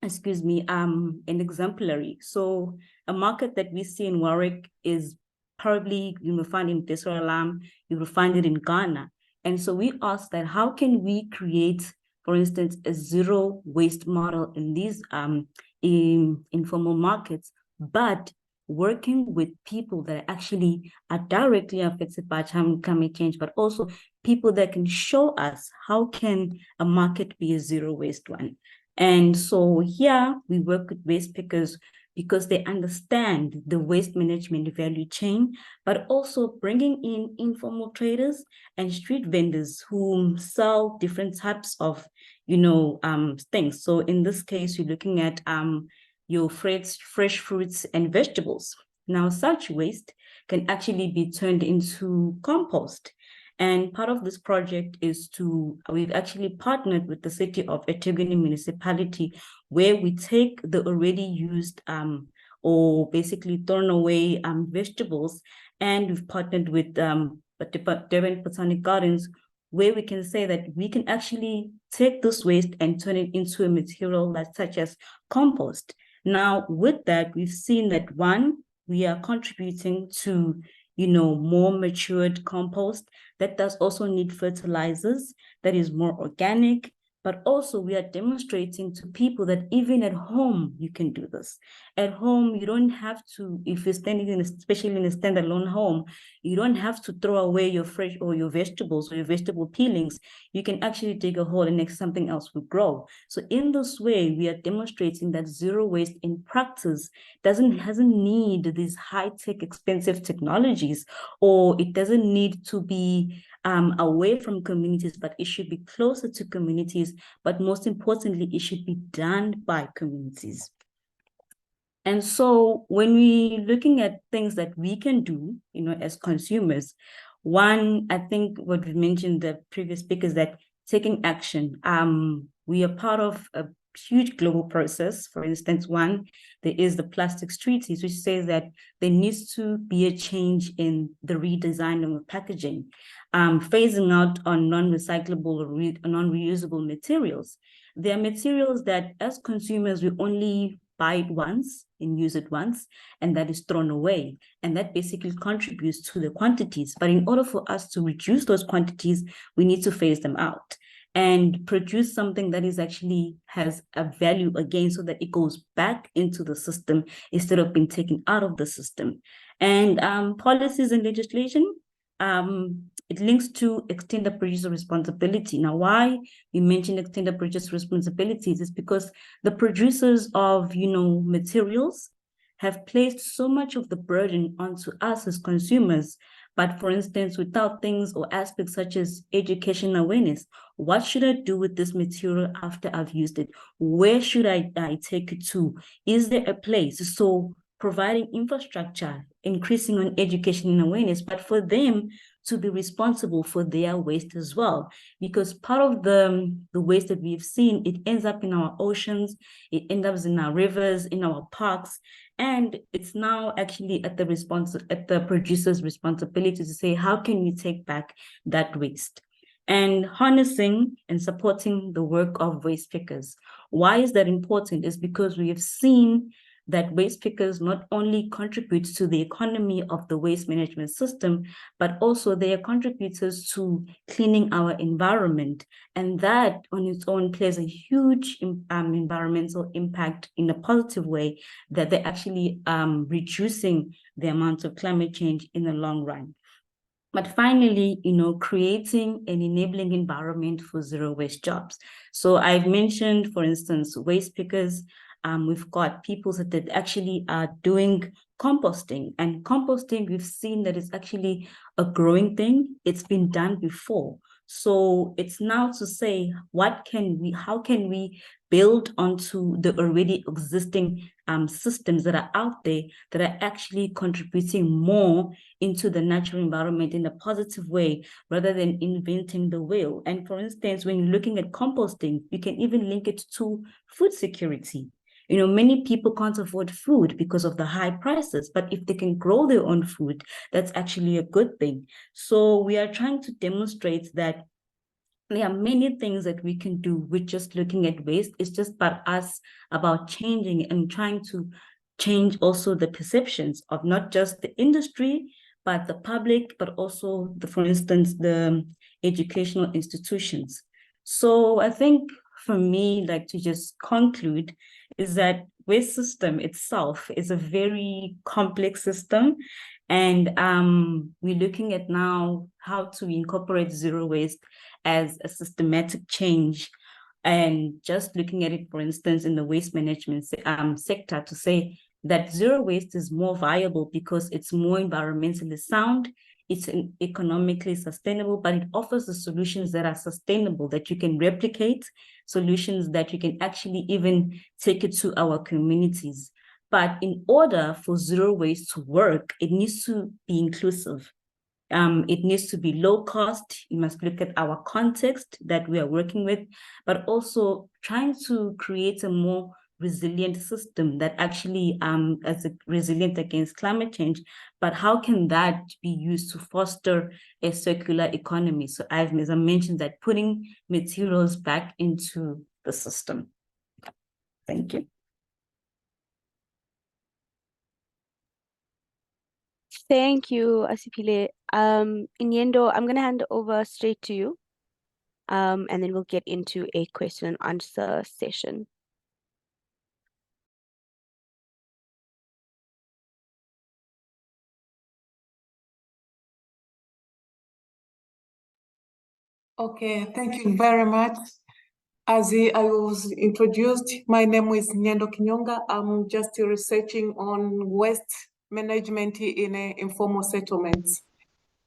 an exemplary. So a market that we see in Warwick is probably, you will find in Dar es Salaam, you will find it in Ghana. And so we asked that how can we create, for instance, a zero waste model in these informal markets, but working with people that actually are directly affected by climate change, but also people that can show us how can a market be a zero waste one. And so here we work with waste pickers because they understand the waste management value chain, but also bringing in informal traders and street vendors who sell different types of, things. So in this case, you're looking at your fresh fruits and vegetables. Now, such waste can actually be turned into compost. And part of this project is we've actually partnered with the city of eThekwini municipality, where we take the already used or basically thrown away vegetables, and we've partnered with Durban Botanic Gardens, where we can say that we can actually take this waste and turn it into a material such as compost. Now, with that, we've seen that one, we are contributing to more matured compost that does also need fertilizers, that is more organic, but also we are demonstrating to people that even at home, you can do this. At home, you don't have to, if you're standing in, especially in a standalone home, you don't have to throw away your fresh or your vegetables or your vegetable peelings. You can actually dig a hole and next something else will grow. So in this way, we are demonstrating that zero waste in practice hasn't need these high-tech, expensive technologies, or it doesn't need to be away from communities, but it should be closer to communities. But most importantly, it should be done by communities. And so when we're looking at things that we can do, as consumers, one, I think what we mentioned the previous speakers, that taking action. We are part of a huge global process. For instance, one, there is the plastics treaties, which says that there needs to be a change in the redesign of packaging, phasing out on non-recyclable or non-reusable materials. There are materials that as consumers, we only buy it once and use it once, and that is thrown away. And that basically contributes to the quantities. But in order for us to reduce those quantities, we need to phase them out and produce something that is actually has a value again, so that it goes back into the system instead of being taken out of the system. And policies and legislation, it links to extended producer responsibility. Now, why we mention extended producer responsibilities is because the producers of, materials have placed so much of the burden onto us as consumers. But for instance, without things or aspects such as education awareness, what should I do with this material after I've used it? Where should I take it to? Is there a place? So providing infrastructure, increasing on education and awareness, but for them to be responsible for their waste as well. Because part of the waste that we've seen, it ends up in our oceans, it ends up in our rivers, in our parks, and it's now actually at the producer's responsibility to say, how can we take back that waste? And harnessing and supporting the work of waste pickers. Why is that important? Is because we have seen that waste pickers not only contribute to the economy of the waste management system, but also they are contributors to cleaning our environment. And that on its own plays a huge environmental impact in a positive way, that they're actually reducing the amount of climate change in the long run. But finally, creating an enabling environment for zero waste jobs. So I've mentioned, for instance, waste pickers. We've got people that actually are doing composting, and composting, we've seen that it's actually a growing thing. It's been done before. So it's now to say, how can we build onto the already existing systems that are out there that are actually contributing more into the natural environment in a positive way, rather than inventing the wheel. And for instance, when you're looking at composting, you can even link it to food security. Many people can't afford food because of the high prices, but if they can grow their own food, that's actually a good thing. So we are trying to demonstrate that there are many things that we can do with just looking at waste. It's just about changing and trying to change also the perceptions of not just the industry, but the public, but also, for instance, the educational institutions. So I think for me, like to just conclude, is that waste system itself is a very complex system. And we're looking at now how to incorporate zero waste as a systematic change, and just looking at it, for instance, in the waste management sector, to say that zero waste is more viable because it's more environmentally sound, it's economically sustainable, but it offers the solutions that are sustainable, that you can replicate, solutions that you can actually even take it to our communities. But in order for zero waste to work, it needs to be inclusive. It needs to be low cost. You must look at our context that we are working with, but also trying to create a more resilient system that actually is resilient against climate change. But how can that be used to foster a circular economy? So as I mentioned, that putting materials back into the system. Thank you. Thank you, Asiphile. Nyendo, I'm going to hand over straight to you. and then we'll get into a question and answer session. Okay, thank you very much. As I was introduced, my name is Nyendo Kinyonga. I'm just researching on waste management in informal settlements.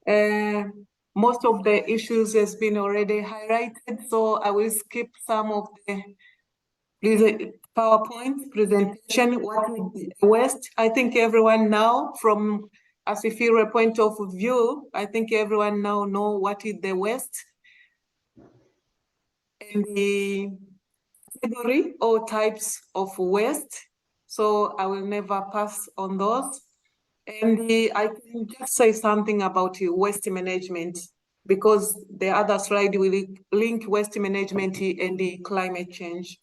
Most of the issues has been already highlighted, so I will skip some of the PowerPoint presentation. What is waste? I think everyone now, from Asiphile point of view, I think everyone now know what is the waste. And the category or types of waste. So I will never pass on those. And I can just say something about waste management, because the other slide will link waste management and the climate change.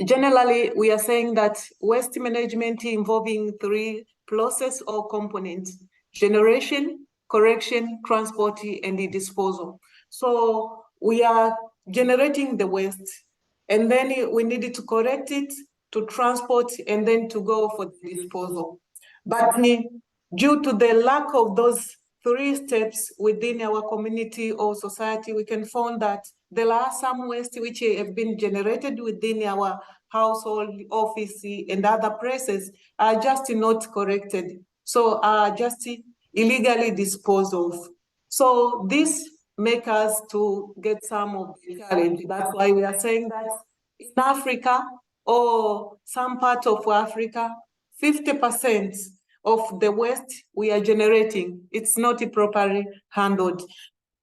Generally, we are saying that waste management involving 3 processes or components: generation, correction, transport, and the disposal. So we are generating the waste, and then we need to correct it, to transport, and then to go for the disposal. But due to the lack of those 3 steps within our community or society, we can find that there are some waste which have been generated within our household, office, and other places are just not corrected. So are just illegally disposed of. So this makes us to get some of the challenge. That's why we are saying that in Africa or some part of Africa, 50% of the waste we are generating, it's not properly handled.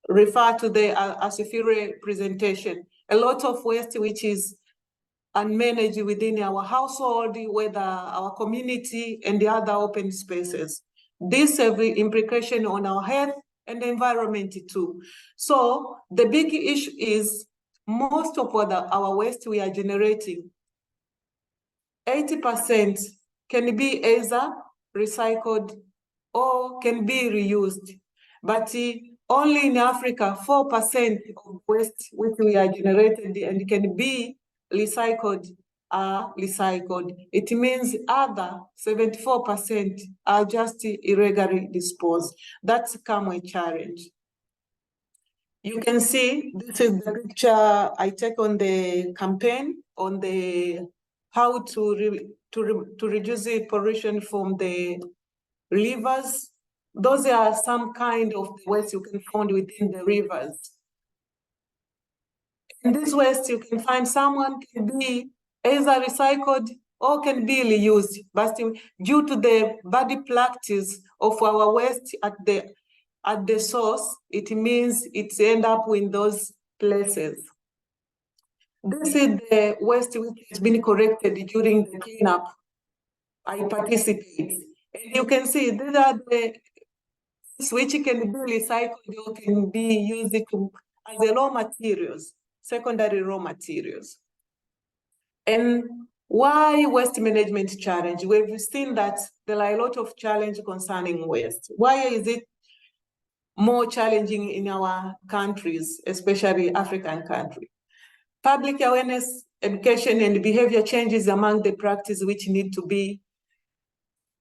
Refer to the Asiphile presentation. A lot of waste which is unmanaged within our household, whether our community and the other open spaces. This have implication on our health and the environment too. So the big issue is most of our waste we are generating, 80% can be either recycled or can be reused. But only in Africa, 4% of waste which we are generated and can be recycled are recycled. It means other 74% are just irregularly disposed. That's come a challenge. You can see this is the picture I take on the campaign on the how to reduce the pollution from the rivers. Those are some kind of waste you can find within the rivers. In this waste, you can find someone can be either recycled or can be reused. But due to the bad practice of our waste at the source, it means it's end up in those places. This is the waste which has been collected during the cleanup. I participate. And you can see these are the which can be recycled or can be used as a raw materials, secondary raw materials. And why waste management challenge? We've seen that there are a lot of challenges concerning waste. Why is it more challenging in our countries, especially African countries? Public awareness, education, and behavior changes among the practice which need to be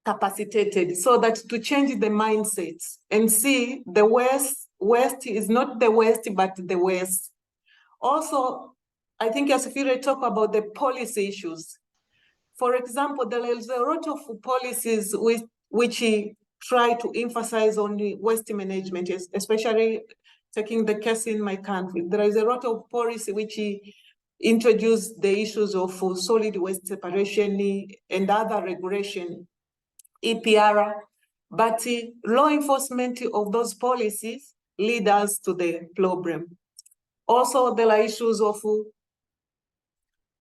capacitated so that to change the mindsets and see the waste is not the waste, but the waste. Also, I think Asiphile talk about the policy issues. For example, there is a lot of policies which try to emphasize on the waste management, especially taking the case in my country. There is a lot of policy which introduce the issues of solid waste separation and other regulation, EPR, but law enforcement of those policies lead us to the problem. Also, there are issues of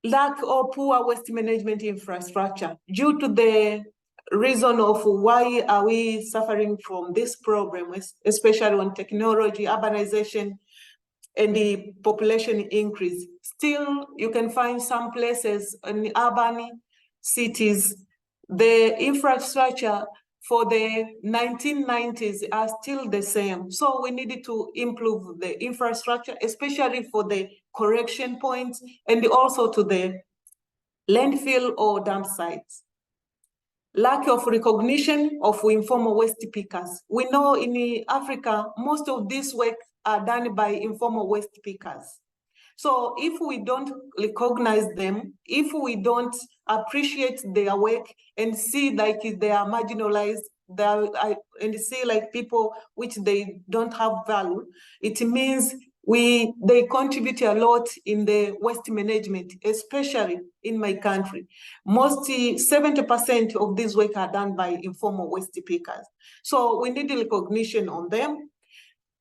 lack or poor waste management infrastructure. Due to the reason of why are we suffering from this problem, especially on technology, urbanization, and the population increase. Still, you can find some places in urban cities, the infrastructure for the 1990s are still the same. So we needed to improve the infrastructure, especially for the correction points and also to the landfill or dump sites. Lack of recognition of informal waste pickers. We know in Africa, most of this work are done by informal waste pickers. So if we don't recognize them, if we don't appreciate their work and see like they are marginalized, and see like people which they don't have value, it means they contribute a lot in the waste management, especially in my country. Most 70% of this work are done by informal waste pickers. So we need recognition on them.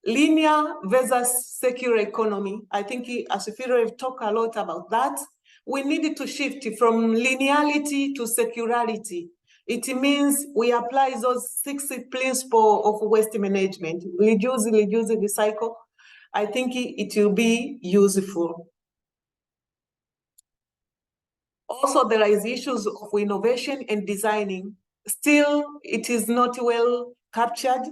Linear versus circular economy. I think Asiphile talked a lot about that. We need to shift from linearity to circularity. It means we apply those 6 principles of waste management. Reduce, recycle. I think it will be useful. Also, there is issues of innovation and designing. Still, it is not well captured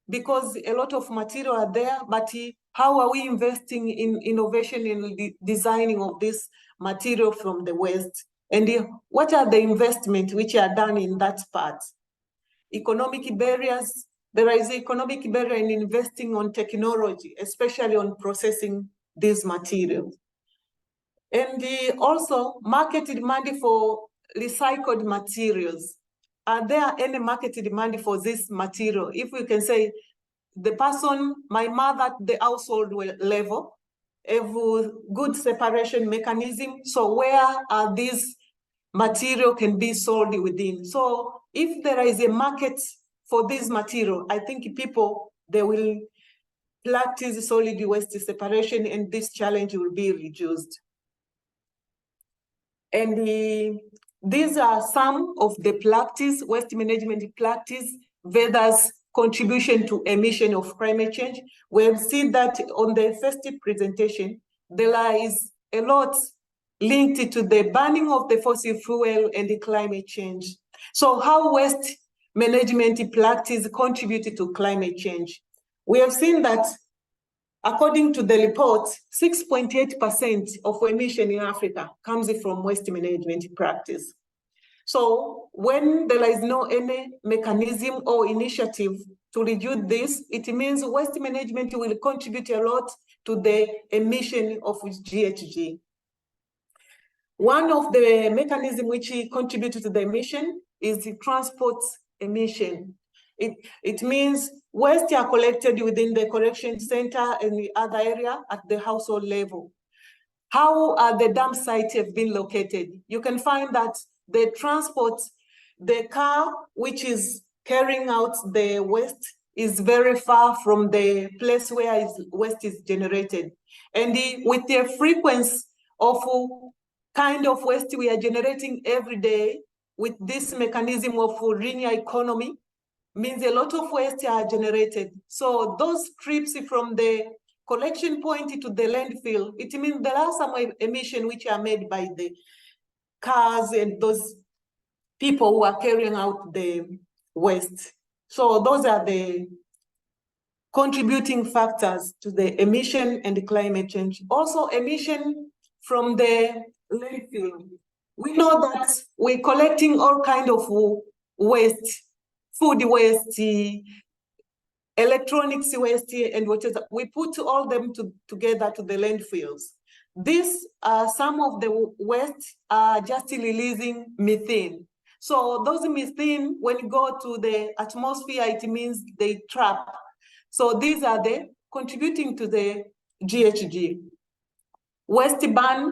because a lot of material are there, but how are we investing in innovation in the designing of this material from the waste? And what are the investments which are done in that part? Economic barriers. There is economic barrier in investing on technology, especially on processing these materials. And also market demand for recycled materials. Are there any market demand for this material? If we can say the person, my mother at the household level, have a good separation mechanism. So where are these material can be sold within? So if there is a market for this material, I think people, they will practice solid waste separation and this challenge will be reduced. And these are some of the practice, waste management practice, versus contribution to emission of climate change. We've seen that on the first presentation, there is a lot linked to the burning of the fossil fuel and the climate change. So how waste management practice contributed to climate change? We have seen that according to the report, 6.8% of emission in Africa comes from waste management practice. So when there is no any mechanism or initiative to reduce this, it means waste management will contribute a lot to the emission of GHG. One of the mechanisms which contribute to the emission is the transport emission. It means waste are collected within the collection center and the other area at the household level. How are the dump sites have been located? You can find that the transport, the car which is carrying out the waste is very far from the place where waste is generated. And with the frequency of kind of waste we are generating every day with this mechanism of linear economy, means a lot of waste are generated. So those trips from the collection point to the landfill, it means there are some emissions which are made by the cars and those people who are carrying out the waste. So those are the contributing factors to the emission and the climate change. Also emission from the landfill. We know that we're collecting all kinds of waste, food waste, electronics waste, and whatever. We put all them together to the landfills. These are some of the waste are just releasing methane. So those methane, when you go to the atmosphere, it means they trap. So these are the contributing to the GHG. Waste burn,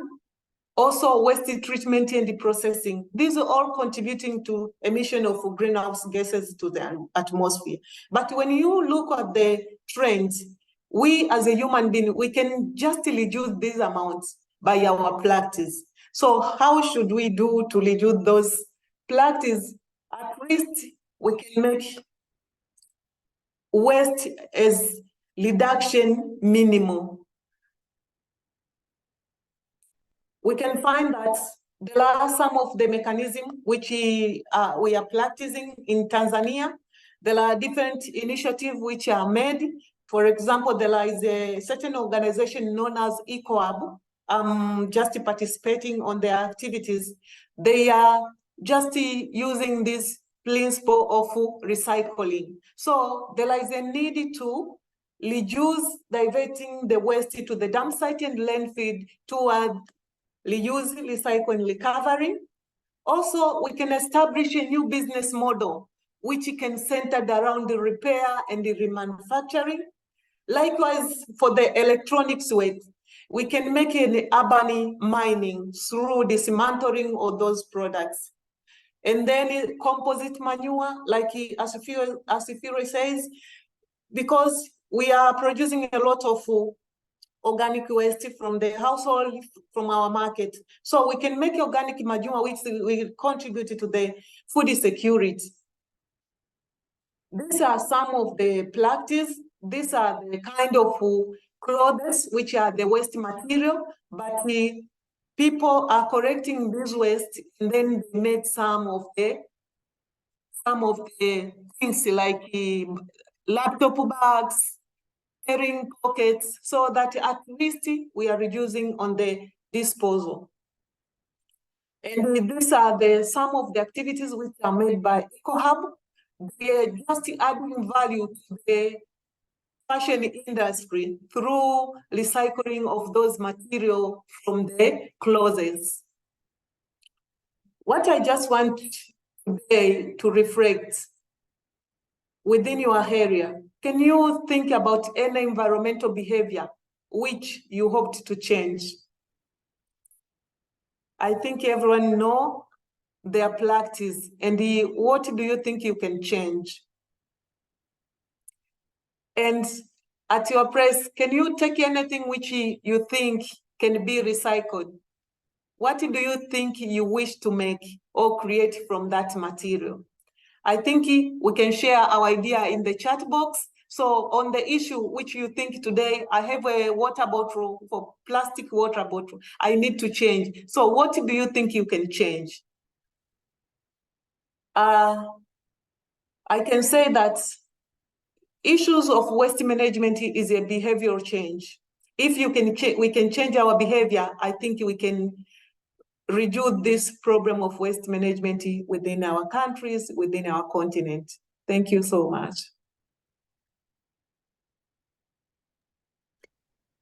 also waste treatment and processing. These are all contributing to emission of greenhouse gases to the atmosphere. But when you look at the trends, we as a human being, we can just reduce these amounts by our practice. So how should we do to reduce those practices? At least we can make waste as reduction minimum. We can find that there are some of the mechanisms which we are practicing in Tanzania. There are different initiatives which are made. For example, there is a certain organization known as EcoHub. Just participating on their activities. They are just using this principle of recycling. So there is a need to reduce diverting the waste to the dump site and landfill toward reuse, recycle, and recovery. Also, we can establish a new business model which can center around the repair and the remanufacturing. Likewise, for the electronics waste, we can make an urban mining through dismantling of those products. And then composite manure, like Asiphile says, because we are producing a lot of organic waste from the household, from our market. So we can make organic manure, which will contribute to the food security. These are some of the practices. These are the kind of clothes which are the waste material, but people are collecting this waste and then they made some of the things like laptop bags, carrying pockets, so that at least we are reducing on the disposal. And these are some of the activities which are made by EcoHub. They are just adding value to the fashion industry through recycling of those materials from the closets. What I just want today to reflect within your area, can you think about any environmental behavior which you hoped to change? I think everyone know their practice, and what do you think you can change? And at your press, can you take anything which you think can be recycled? What do you think you wish to make or create from that material? I think we can share our idea in the chat box. So on the issue which you think today, I have a water bottle, for plastic water bottle, I need to change. So what do you think you can change? I can say that issues of waste management is a behavioral change. If we can change our behavior, I think we can reduce this problem of waste management within our countries, within our continent. Thank you so much.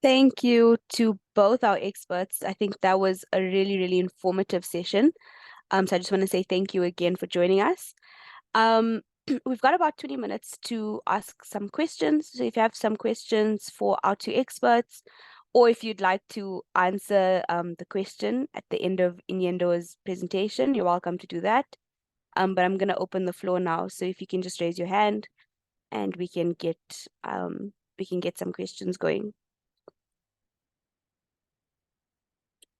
Thank you to both our experts. I think that was a really, really informative session. So I just want to say thank you again for joining us. We've got about 20 minutes to ask some questions. So if you have some questions for our two experts, or if you'd like to answer the question at the end of Nyendo's presentation, you're welcome to do that. But I'm going to open the floor now. So if you can just raise your hand and we can get some questions going.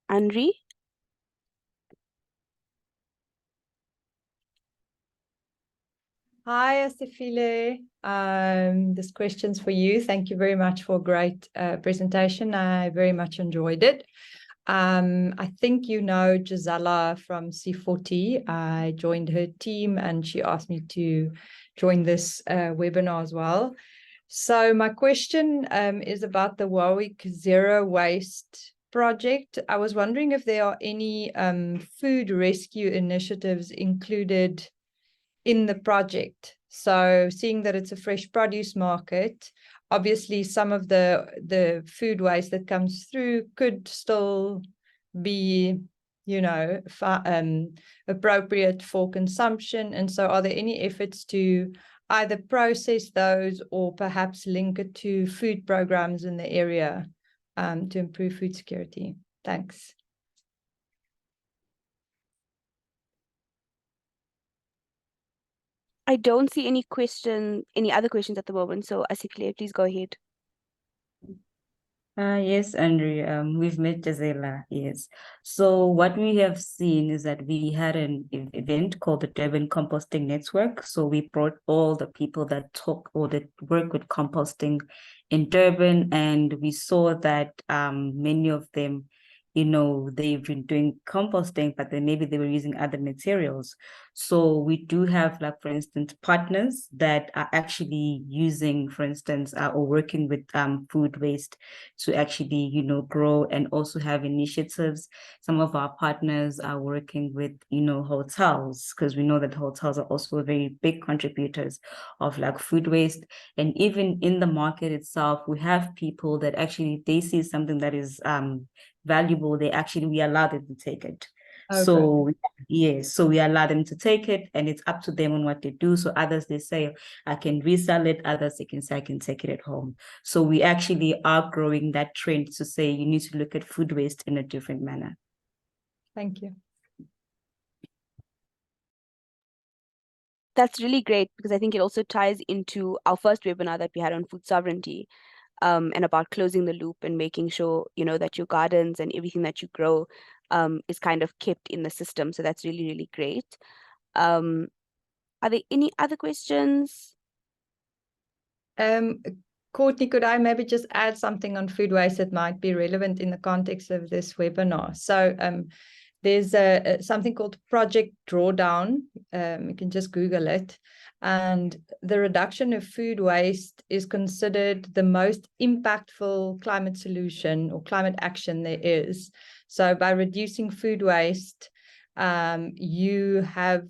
Andri? Hi, Asiphile. This question's for you. Thank you very much for a great presentation. I very much enjoyed it. I think you know Gisela from C40. I joined her team and she asked me to join this webinar as well. So my question is about the Warwick Zero Waste project. I was wondering if there are any food rescue initiatives included in the project. So seeing that it's a fresh produce market, obviously some of the food waste that comes through could still be, you know, appropriate for consumption. And so are there any efforts to either process those or perhaps link it to food programs in the area to improve food security? Thanks. I don't see any other questions at the moment. So Asiphile, please go ahead. Yes, Andrew, we've met Gisela, yes. So what we have seen is that we had an event called the Durban Composting Network. So we brought all the people that talk or that work with composting in Durban, and we saw that many of them they've been doing composting, but then maybe they were using other materials. So we do have, like, for instance, partners that are actually using, for instance, or working with food waste to actually, grow and also have initiatives. Some of our partners are working with, hotels, because we know that hotels are also very big contributors of like food waste. And even in the market itself, we have people that actually, they see something that is valuable, we allow them to take it. Okay. So yes, so we allow them to take it, and it's up to them on what they do. So others, they say, I can resell it. Others, they can say, I can take it at home. So we actually are growing that trend to say you need to look at food waste in a different manner. Thank you. That's really great, because I think it also ties into our first webinar that we had on food sovereignty, and about closing the loop and making sure, that your gardens and everything that you grow is kind of kept in the system. So that's really, really great. Are there any other questions? Courtney, could I maybe just add something on food waste that might be relevant in the context of this webinar? So there's something called Project Drawdown. You can just Google it. And the reduction of food waste is considered the most impactful climate solution or climate action there is. So by reducing food waste, you have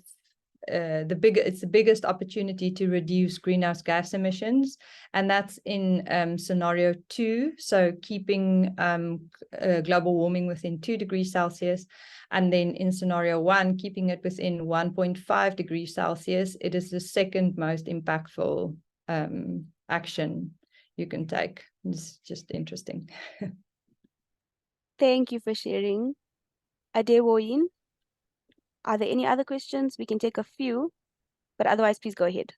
it's the biggest opportunity to reduce greenhouse gas emissions, and that's in scenario 2, so keeping global warming within 2 degrees Celsius, and then in scenario 1, keeping it within 1.5 degrees Celsius. It is the second most impactful action you can take. It's just interesting. Thank you for sharing. Adewoyin, are there any other questions? We can take a few, but otherwise, please go ahead.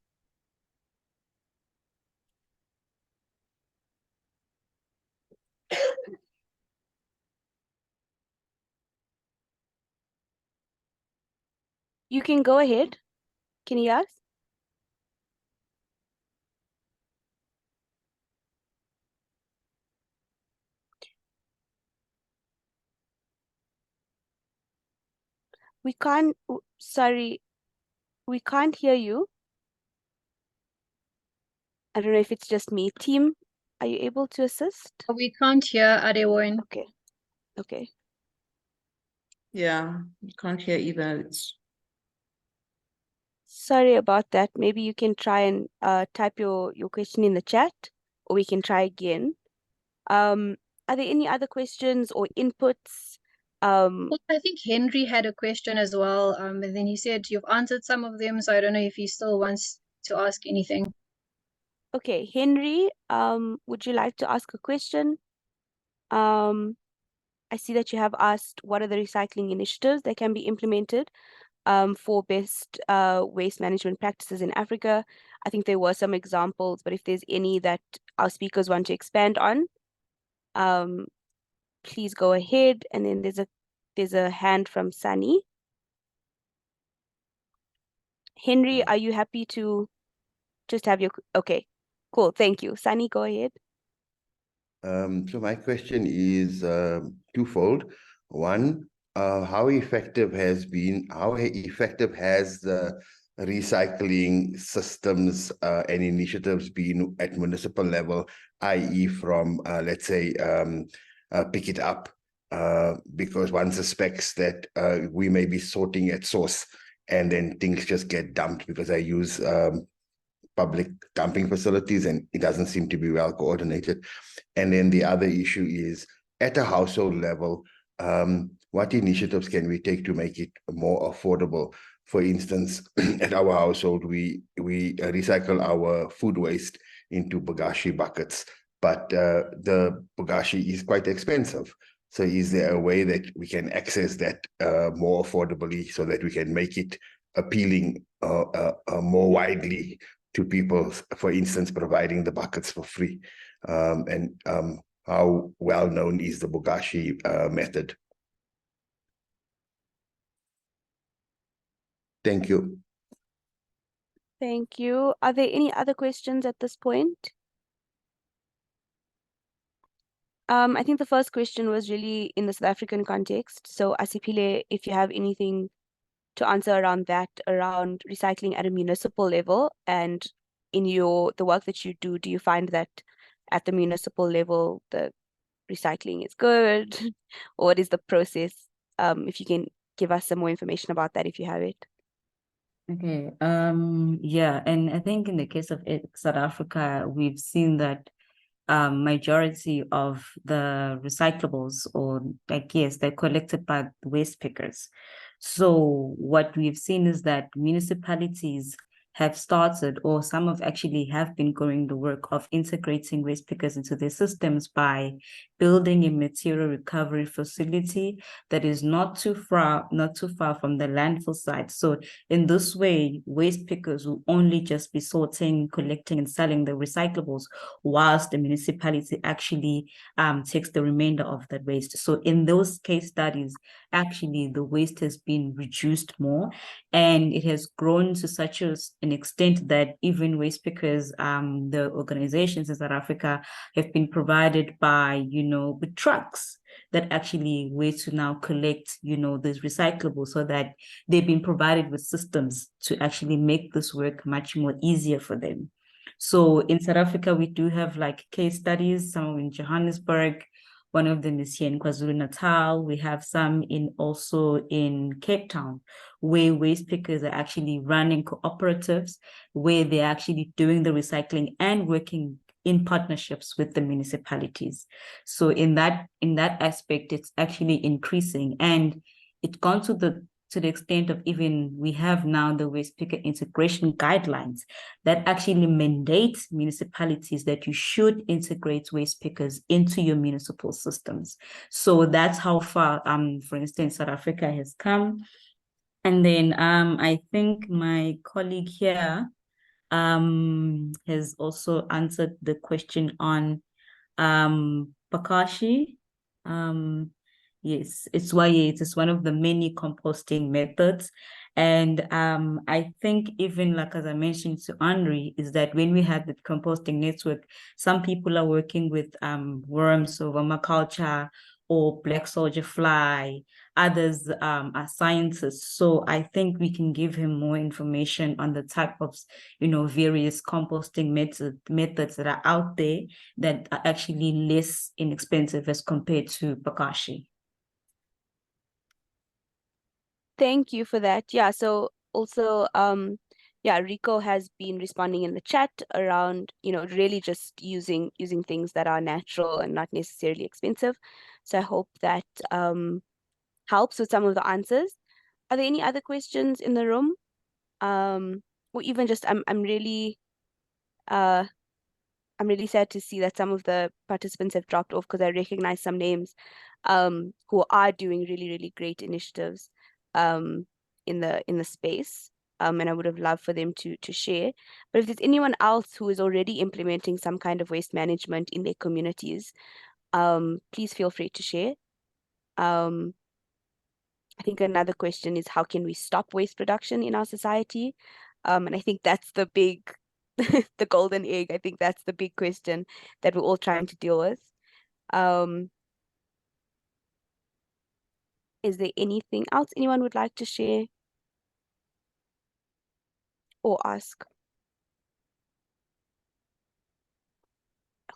You can go ahead. Can you hear us? We can't, sorry, we can't hear you. I don't know if it's just me. Team, are you able to assist? We can't hear Adewoyin. Okay, okay. Yeah, you can't hear either. It's Sorry about that. Maybe you can try and type your question in the chat, or we can try again. Are there any other questions or inputs? Well, I think Henry had a question as well. And then he said you've answered some of them, so I don't know if he still wants to ask anything. Okay, Henry, would you like to ask a question? I see that you have asked what are the recycling initiatives that can be implemented for best waste management practices in Africa. I think there were some examples, but if there's any that our speakers want to expand on, please go ahead. And then there's a hand from Sunny. Henry, are you happy to just have your, okay, cool, thank you. Sunny, go ahead. So my question is twofold. One, how effective has the recycling systems and initiatives been at municipal level, i.e. from, let's say, pick it up, because one suspects that we may be sorting at source and then things just get dumped, because I use public dumping facilities and it doesn't seem to be well coordinated. And then the other issue is at a household level, what initiatives can we take to make it more affordable? For instance, at our household, we recycle our food waste into bagashi buckets, but the bagashi is quite expensive. So is there a way that we can access that more affordably so that we can make it appealing more widely to people, for instance, providing the buckets for free? And how well known is the bogashi method? Thank you. Thank you. Are there any other questions at this point? I think the first question was really in the South African context. So Asiphile, if you have anything to answer around that, around recycling at a municipal level, and in the work that you do you find that at the municipal level the recycling is good? Or what is the process? If you can give us some more information about that, if you have it. Okay. Yeah, and I think in the case of South Africa, we've seen that majority of the recyclables, or like, yes, they're collected by the waste pickers. So what we've seen is that municipalities have started, or some have actually been going the work of integrating waste pickers into their systems by building a material recovery facility that is not too far from the landfill site. So in this way, waste pickers will only just be sorting, collecting, and selling the recyclables, whilst the municipality actually takes the remainder of that waste. So in those case studies, actually the waste has been reduced more, and it has grown to such an extent that even waste pickers, the organizations in South Africa, have been provided by, with trucks that actually were to now collect, these recyclables, so that they've been provided with systems to actually make this work much more easier for them. So in South Africa, we do have like case studies, some in Johannesburg, one of them is here in KwaZulu-Natal. We have some also in Cape Town, where waste pickers are actually running cooperatives, where they're actually doing the recycling and working in partnerships with the municipalities. So in that aspect, it's actually increasing, and it's gone to the extent of even we have now the waste picker integration guidelines that actually mandate municipalities that you should integrate waste pickers into your municipal systems. So that's how far, for instance, South Africa has come. And then I think my colleague here has also answered the question on Pakashi. Yes, it's one of the many composting methods. And I think even like, as I mentioned to Henri, is that when we had the composting network, some people are working with worms, so vermiculture or black soldier fly. Others are scientists. So I think we can give him more information on the type of, various composting methods that are out there that are actually less inexpensive as compared to Pakashi. Thank you for that. Yeah, so also yeah, Rico has been responding in the chat around, really just using things that are natural and not necessarily expensive. So I hope that helps with some of the answers. Are there any other questions in the room? Or even just I'm really sad to see that some of the participants have dropped off, because I recognize some names who are doing really, really great initiatives in the space. And I would have loved for them to share. But if there's anyone else who is already implementing some kind of waste management in their communities, please feel free to share. I think another question is, how can we stop waste production in our society? And I think that's the big, the golden egg. I think that's the big question that we're all trying to deal with. Is there anything else anyone would like to share or ask?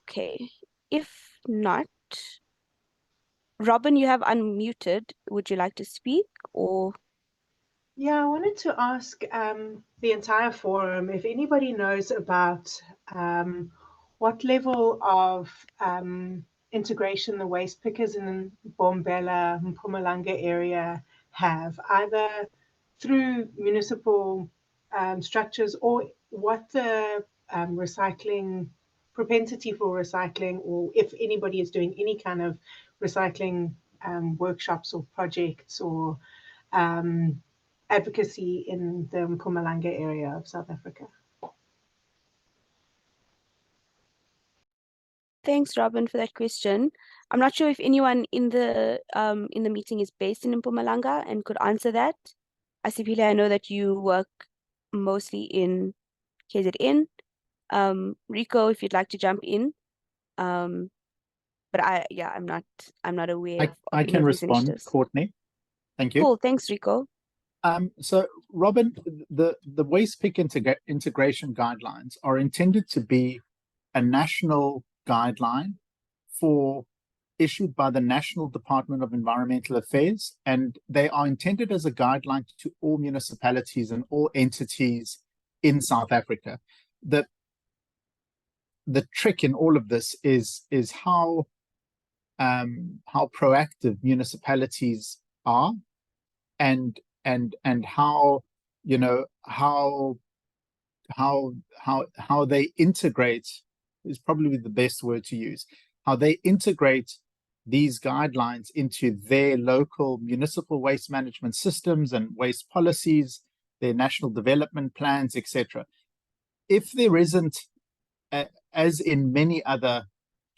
Okay, if not, Robin, you have unmuted. Would you like to speak, or? Yeah, I wanted to ask the entire forum if anybody knows about what level of integration the waste pickers in the Bombela, Mpumalanga area have, either through municipal structures, or what the recycling propensity for recycling, or if anybody is doing any kind of recycling workshops or projects or advocacy in the Mpumalanga area of South Africa. Thanks, Robin, for that question. I'm not sure if anyone in the meeting is based in Mpumalanga and could answer that. Asiphile, I know that you work mostly in KZN. Rico, if you'd like to jump in. but I'm not aware of I any can of these respond, initiatives. Courtney. Thank you. Cool, thanks, Rico. So Robin, the waste pick integration guidelines are intended to be a national guideline issued by the National Department of Environmental Affairs, and they are intended as a guideline to all municipalities and all entities in South Africa. The trick in all of this is how proactive municipalities are, and how, you know, how they integrate is probably the best word to use. How they integrate these guidelines into their local municipal waste management systems and waste policies, their national development plans, etc. If there isn't, as in many other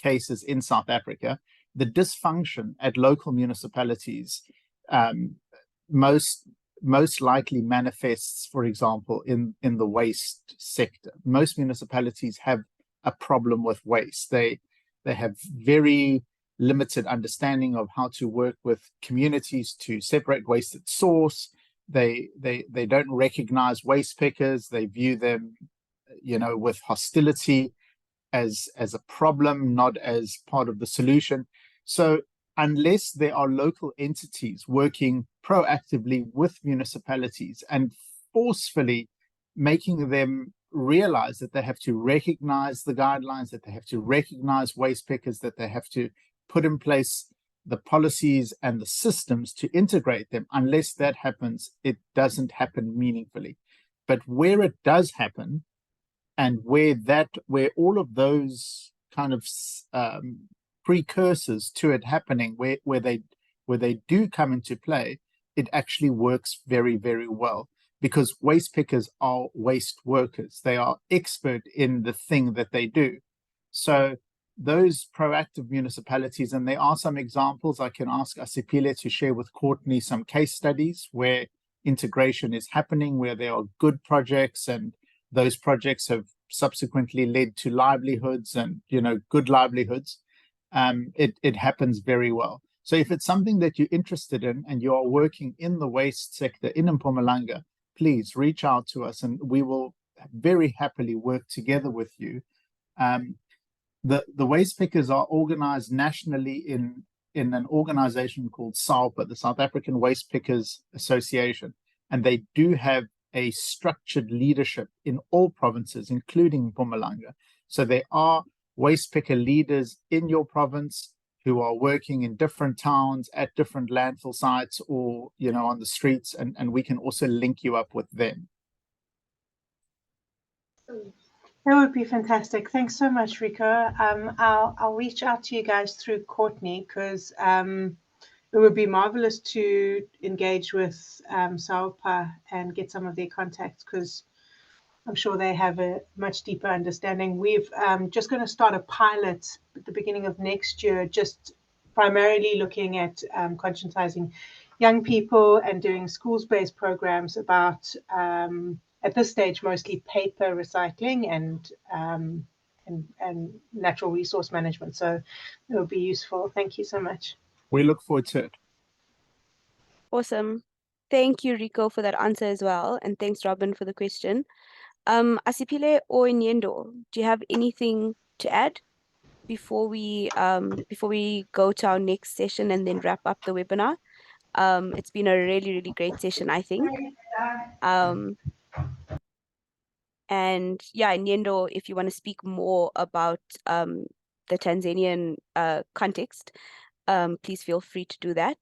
cases in South Africa, the dysfunction at local municipalities most likely manifests, for example, in the waste sector. Most municipalities have a problem with waste. They have very limited understanding of how to work with communities to separate waste at source. They don't recognize waste pickers. They view them, you know, with hostility as a problem, not as part of the solution. So unless there are local entities working proactively with municipalities and forcefully making them realize that they have to recognize the guidelines, that they have to recognize waste pickers, that they have to put in place the policies and the systems to integrate them, unless that happens, it doesn't happen meaningfully. But where it does happen, and where all of those kind of precursors to it happening, where they do come into play, it actually works very, very well, because waste pickers are waste workers. They are expert in the thing that they do. So those proactive municipalities, and there are some examples, I can ask Asiphile to share with Courtney some case studies where integration is happening, where there are good projects, and those projects have subsequently led to livelihoods and, you know, good livelihoods. It happens very well. So if it's something that you're interested in and you are working in the waste sector in Mpumalanga, please reach out to us and we will very happily work together with you. The waste pickers are organized nationally in an organization called SALPA, the South African Waste Pickers Association, and they do have a structured leadership in all provinces, including Mpumalanga. So there are waste picker leaders in your province who are working in different towns at different landfill sites, or, you know, on the streets, and we can also link you up with them. That would be fantastic. Thanks so much, Rico. I'll reach out to you guys through Courtney, because it would be marvelous to engage with SALPA and get some of their contacts, because I'm sure they have a much deeper understanding. We've just going to start a pilot at the beginning of next year, just primarily looking at conscientizing young people and doing schools-based programs about, at this stage, mostly paper recycling and natural resource management. So it will be useful. Thank you so much. We look forward to it. Awesome. Thank you, Rico, for that answer as well. And thanks, Robin, for the question. Asiphile or Nyendo, do you have anything to add before we go to our next session and then wrap up the webinar? It's been a really, really great session, I think. And yeah, Nyendo, if you want to speak more about the Tanzanian context, please feel free to do that.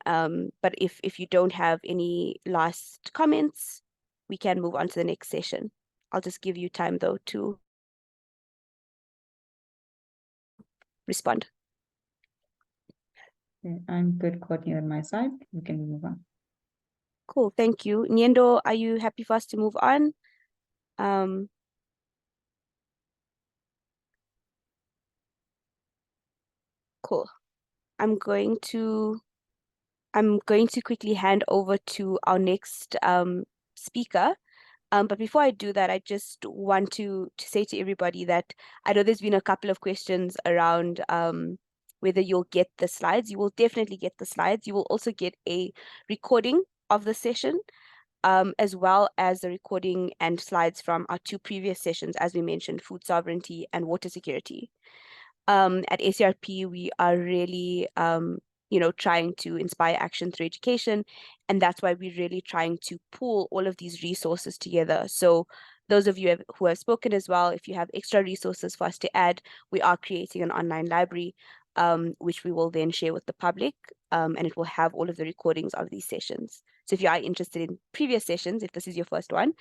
But if you don't have any last comments, we can move on to the next session. I'll just give you time, though, to respond. I'm good, Courtney, on my side. We can move on. Cool, thank you. Nyendo, are you happy for us to move on? Cool. I'm going to quickly hand over to our next speaker. But before I do that, I just want to say to everybody that I know there's been a couple of questions around whether you'll get the slides. You will definitely get the slides. You will also get a recording of the session, as well as the recording and slides from our 2 previous sessions, as we mentioned, food sovereignty and water security. At ACRP, we are really, trying to inspire action through education. And that's why we're really trying to pool all of these resources together. So those of you who have spoken as well, if you have extra resources for us to add, we are creating an online library, which we will then share with the public, and it will have all of the recordings of these sessions. So if you are interested in previous sessions, if this is your first one,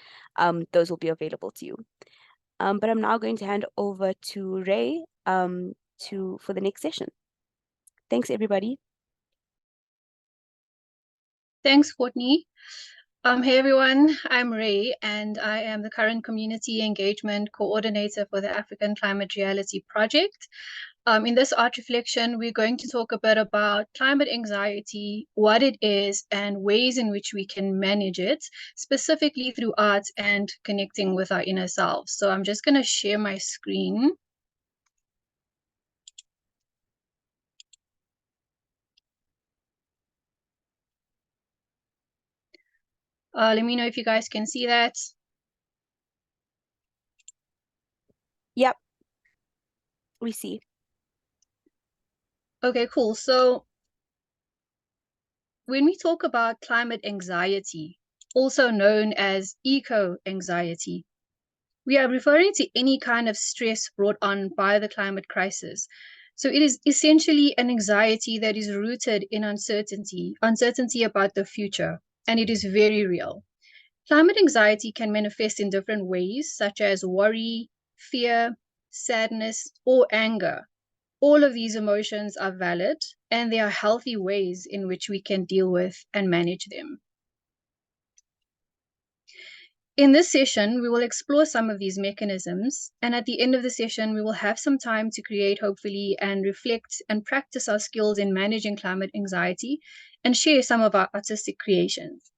those will be available to you. But I'm now going to hand over to Ray for the next session. Thanks, everybody. Thanks, Courtney. Hey everyone, I'm Ray and I am the current Community Engagement Coordinator for the African Climate Reality Project. In this art reflection, we're going to talk a bit about climate anxiety, what it is, and ways in which we can manage it, specifically through art and connecting with our inner selves. So I'm just going to share my screen. Let me know if you guys can see that. Yep, we see. Okay, cool. So when we talk about climate anxiety, also known as eco-anxiety, we are referring to any kind of stress brought on by the climate crisis. So it is essentially an anxiety that is rooted in uncertainty about the future, and it is very real. Climate anxiety can manifest in different ways, such as worry, fear, sadness, or anger. All of these emotions are valid, and there are healthy ways in which we can deal with and manage them. In this session, we will explore some of these mechanisms, and at the end of the session, we will have some time to create, hopefully, and reflect and practice our skills in managing climate anxiety and share some of our artistic creations.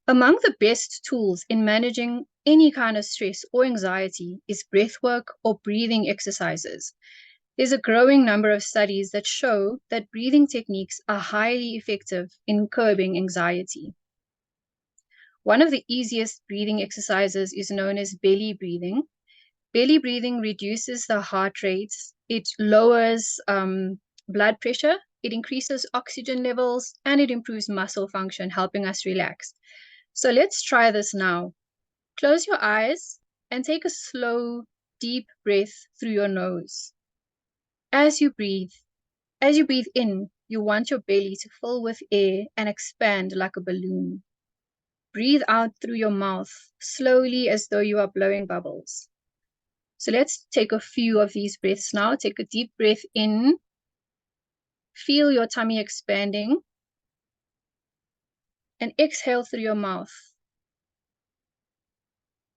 Among the best tools in managing any kind of stress or anxiety is breathwork or breathing exercises. There's a growing number of studies that show that breathing techniques are highly effective in curbing anxiety. One of the easiest breathing exercises is known as belly breathing. Belly breathing reduces the heart rate, it lowers blood pressure, it increases oxygen levels, and it improves muscle function, helping us relax. So let's try this now. Close your eyes and take a slow, deep breath through your nose. As you breathe in, you want your belly to fill with air and expand like a balloon. Breathe out through your mouth, slowly as though you are blowing bubbles. So let's take a few of these breaths now. Take a deep breath in. Feel your tummy expanding. And exhale through your mouth.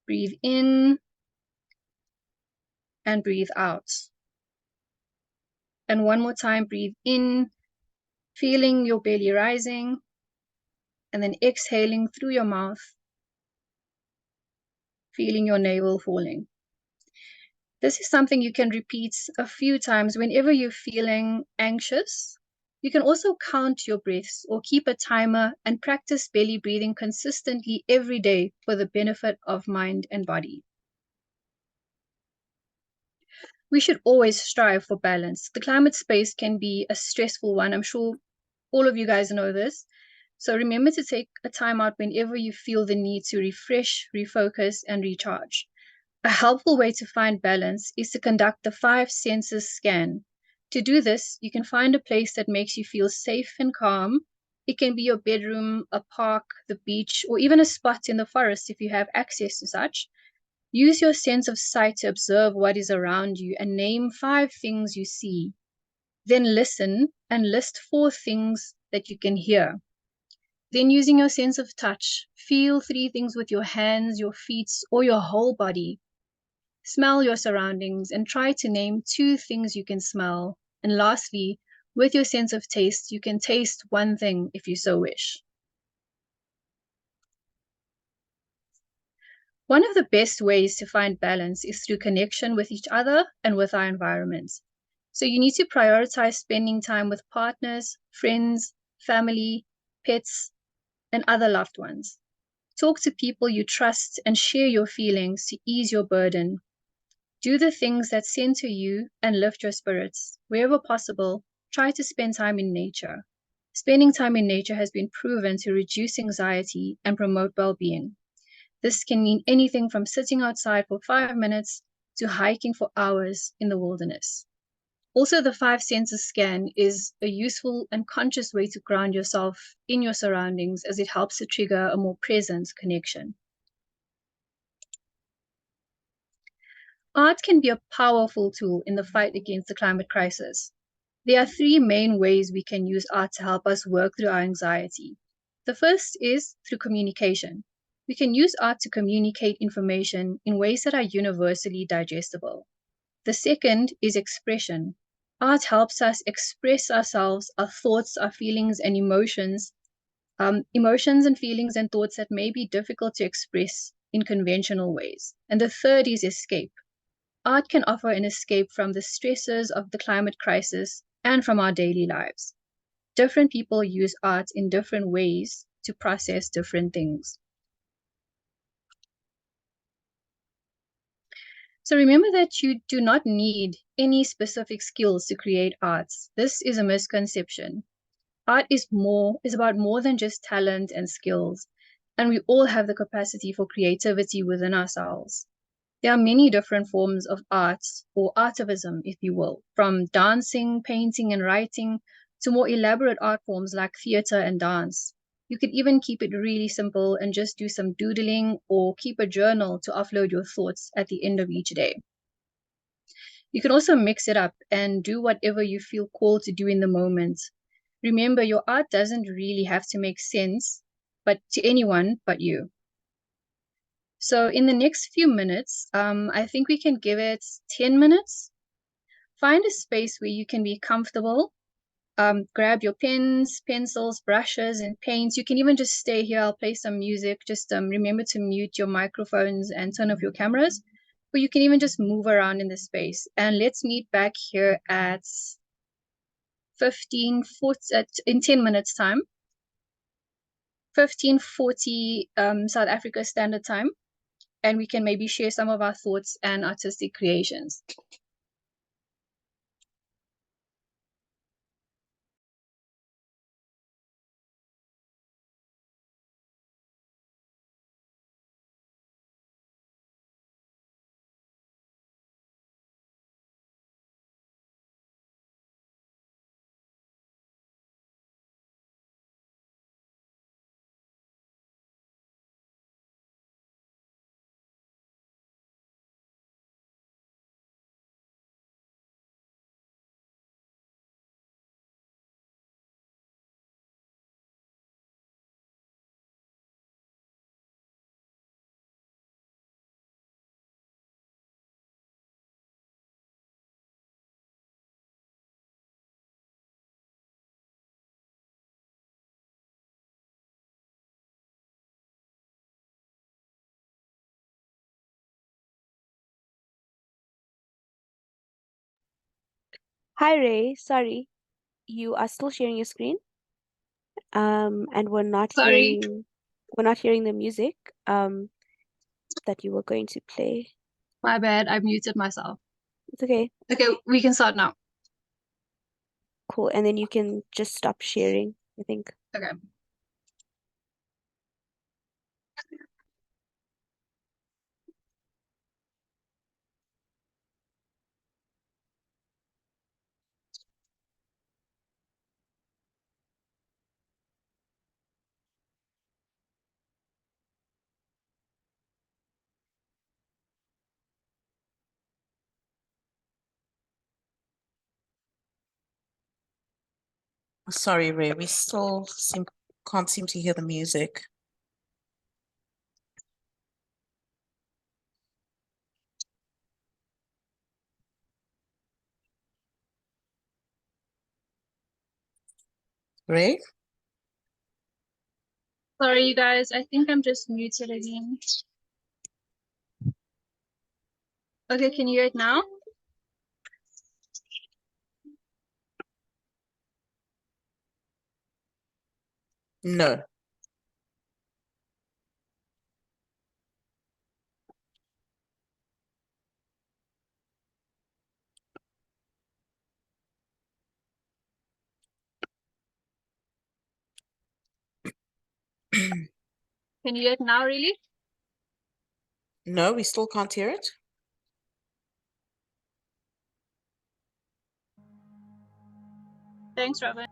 Breathe in and breathe out. And one more time, breathe in, feeling your belly rising, and then exhaling through your mouth, feeling your navel falling. This is something you can repeat a few times whenever you're feeling anxious. You can also count your breaths or keep a timer and practice belly breathing consistently every day for the benefit of mind and body. We should always strive for balance. The climate space can be a stressful one. I'm sure all of you guys know this. So remember to take a time out whenever you feel the need to refresh, refocus, and recharge. A helpful way to find balance is to conduct the 5 senses scan. To do this, you can find a place that makes you feel safe and calm. It can be your bedroom, a park, the beach, or even a spot in the forest if you have access to such. Use your sense of sight to observe what is around you and name 5 things you see. Then listen and list 4 things that you can hear. Then using your sense of touch, feel 3 things with your hands, your feet, or your whole body. Smell your surroundings and try to name 2 things you can smell. And lastly, with your sense of taste, you can taste 1 thing if you so wish. One of the best ways to find balance is through connection with each other and with our environment. So you need to prioritize spending time with partners, friends, family, pets, and other loved ones. Talk to people you trust and share your feelings to ease your burden. Do the things that center you and lift your spirits. Wherever possible, try to spend time in nature. Spending time in nature has been proven to reduce anxiety and promote well-being. This can mean anything from sitting outside for 5 minutes to hiking for hours in the wilderness. Also, the 5 senses scan is a useful and conscious way to ground yourself in your surroundings, as it helps to trigger a more present connection. Art can be a powerful tool in the fight against the climate crisis. There are 3 main ways we can use art to help us work through our anxiety. The first is through communication. We can use art to communicate information in ways that are universally digestible. The second is expression. Art helps us express ourselves, our thoughts, our feelings, and emotions and feelings and thoughts that may be difficult to express in conventional ways. And the third is escape. Art can offer an escape from the stresses of the climate crisis and from our daily lives. Different people use art in different ways to process different things. So remember that you do not need any specific skills to create arts. This is a misconception. Art is about more than just talent and skills, and we all have the capacity for creativity within ourselves. There are many different forms of arts, or artivism, if you will, from dancing, painting, and writing to more elaborate art forms like theater and dance. You could even keep it really simple and just do some doodling or keep a journal to offload your thoughts at the end of each day. You can also mix it up and do whatever you feel called to do in the moment. Remember, your art doesn't really have to make sense, but to anyone but you. So in the next few minutes, I think we can give it 10 minutes. Find a space where you can be comfortable. Grab your pens, pencils, brushes, and paints. You can even just stay here. I'll play some music. Just remember to mute your microphones and turn off your cameras. Or you can even just move around in the space. And let's meet back here at in 10 minutes time. 15:40 South Africa Standard Time. And we can maybe share some of our thoughts and artistic creations. Hi, Ray. Sorry, you are still sharing your screen. And we're not Sorry. hearing the music that you were going to play. My bad, I muted myself. It's okay. Okay, we can start now. Cool. And then you can just stop sharing, I think. Okay. Sorry, Ray, we still can't seem to hear the music. Ray? Sorry, you guys. I think I'm just muted again. Okay, can you hear it now? No. Can you hear it now, really? No, we still can't hear it. Thanks, Robin.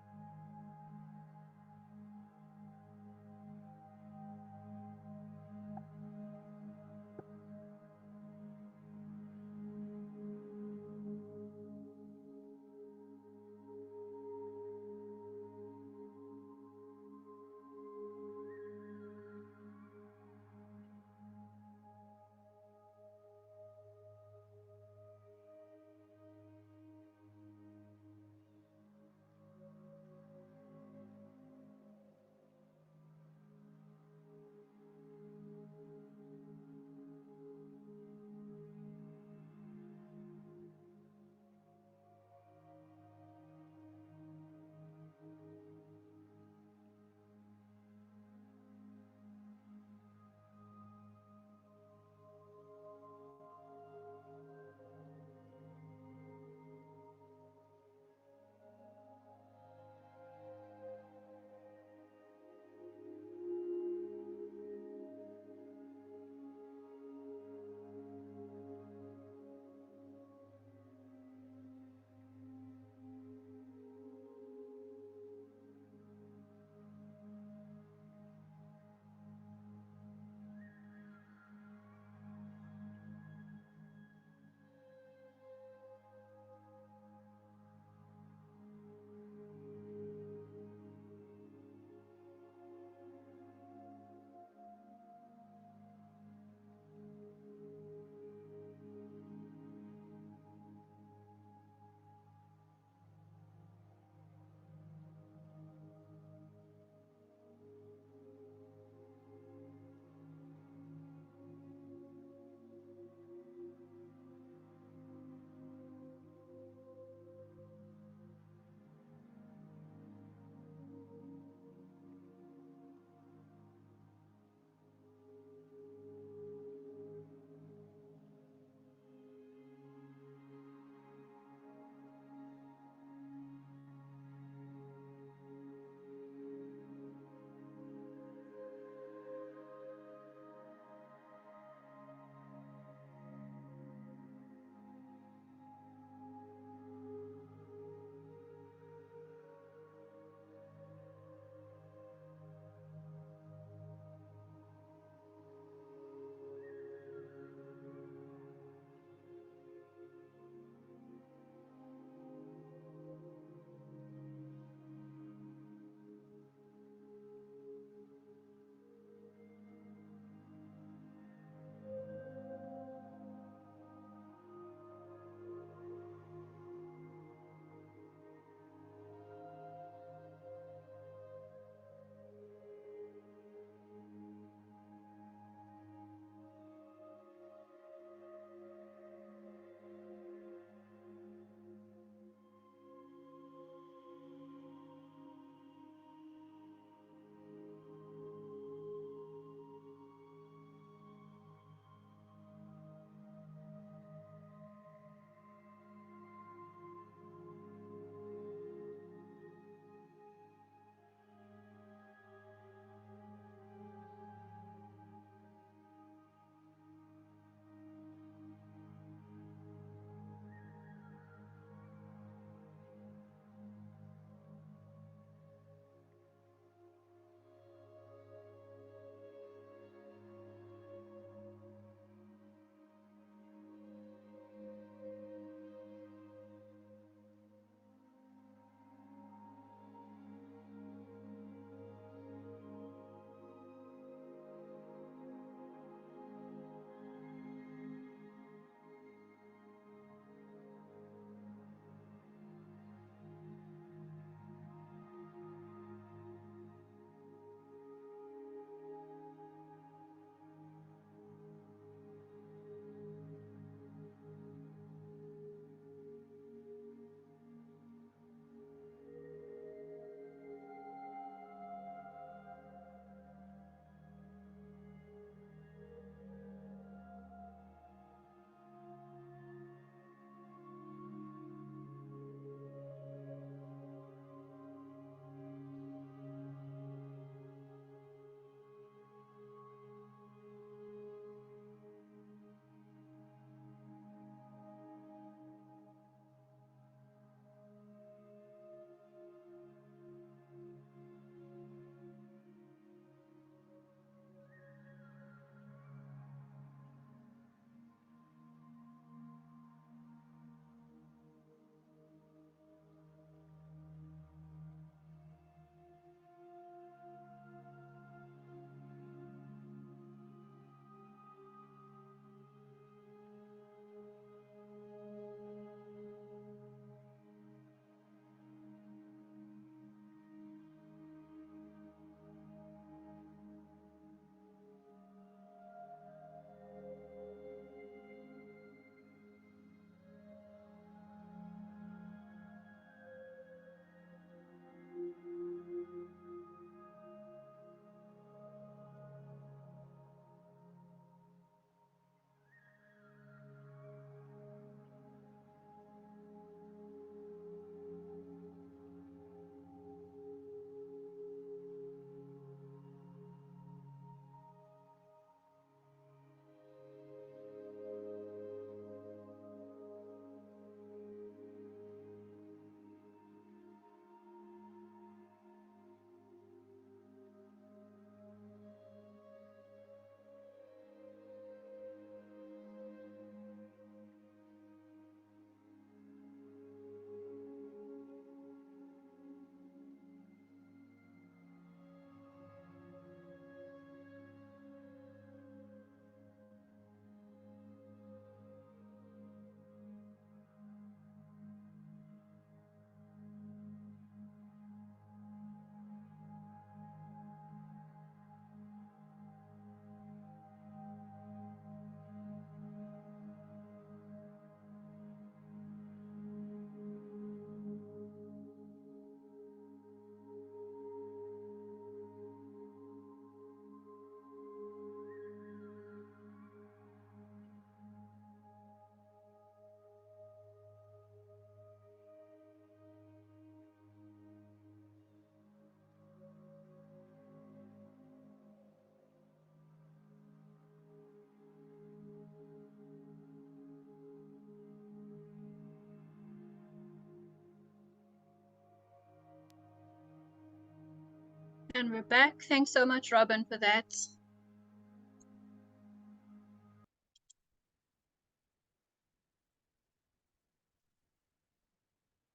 And we're back. Thanks so much, Robin, for that.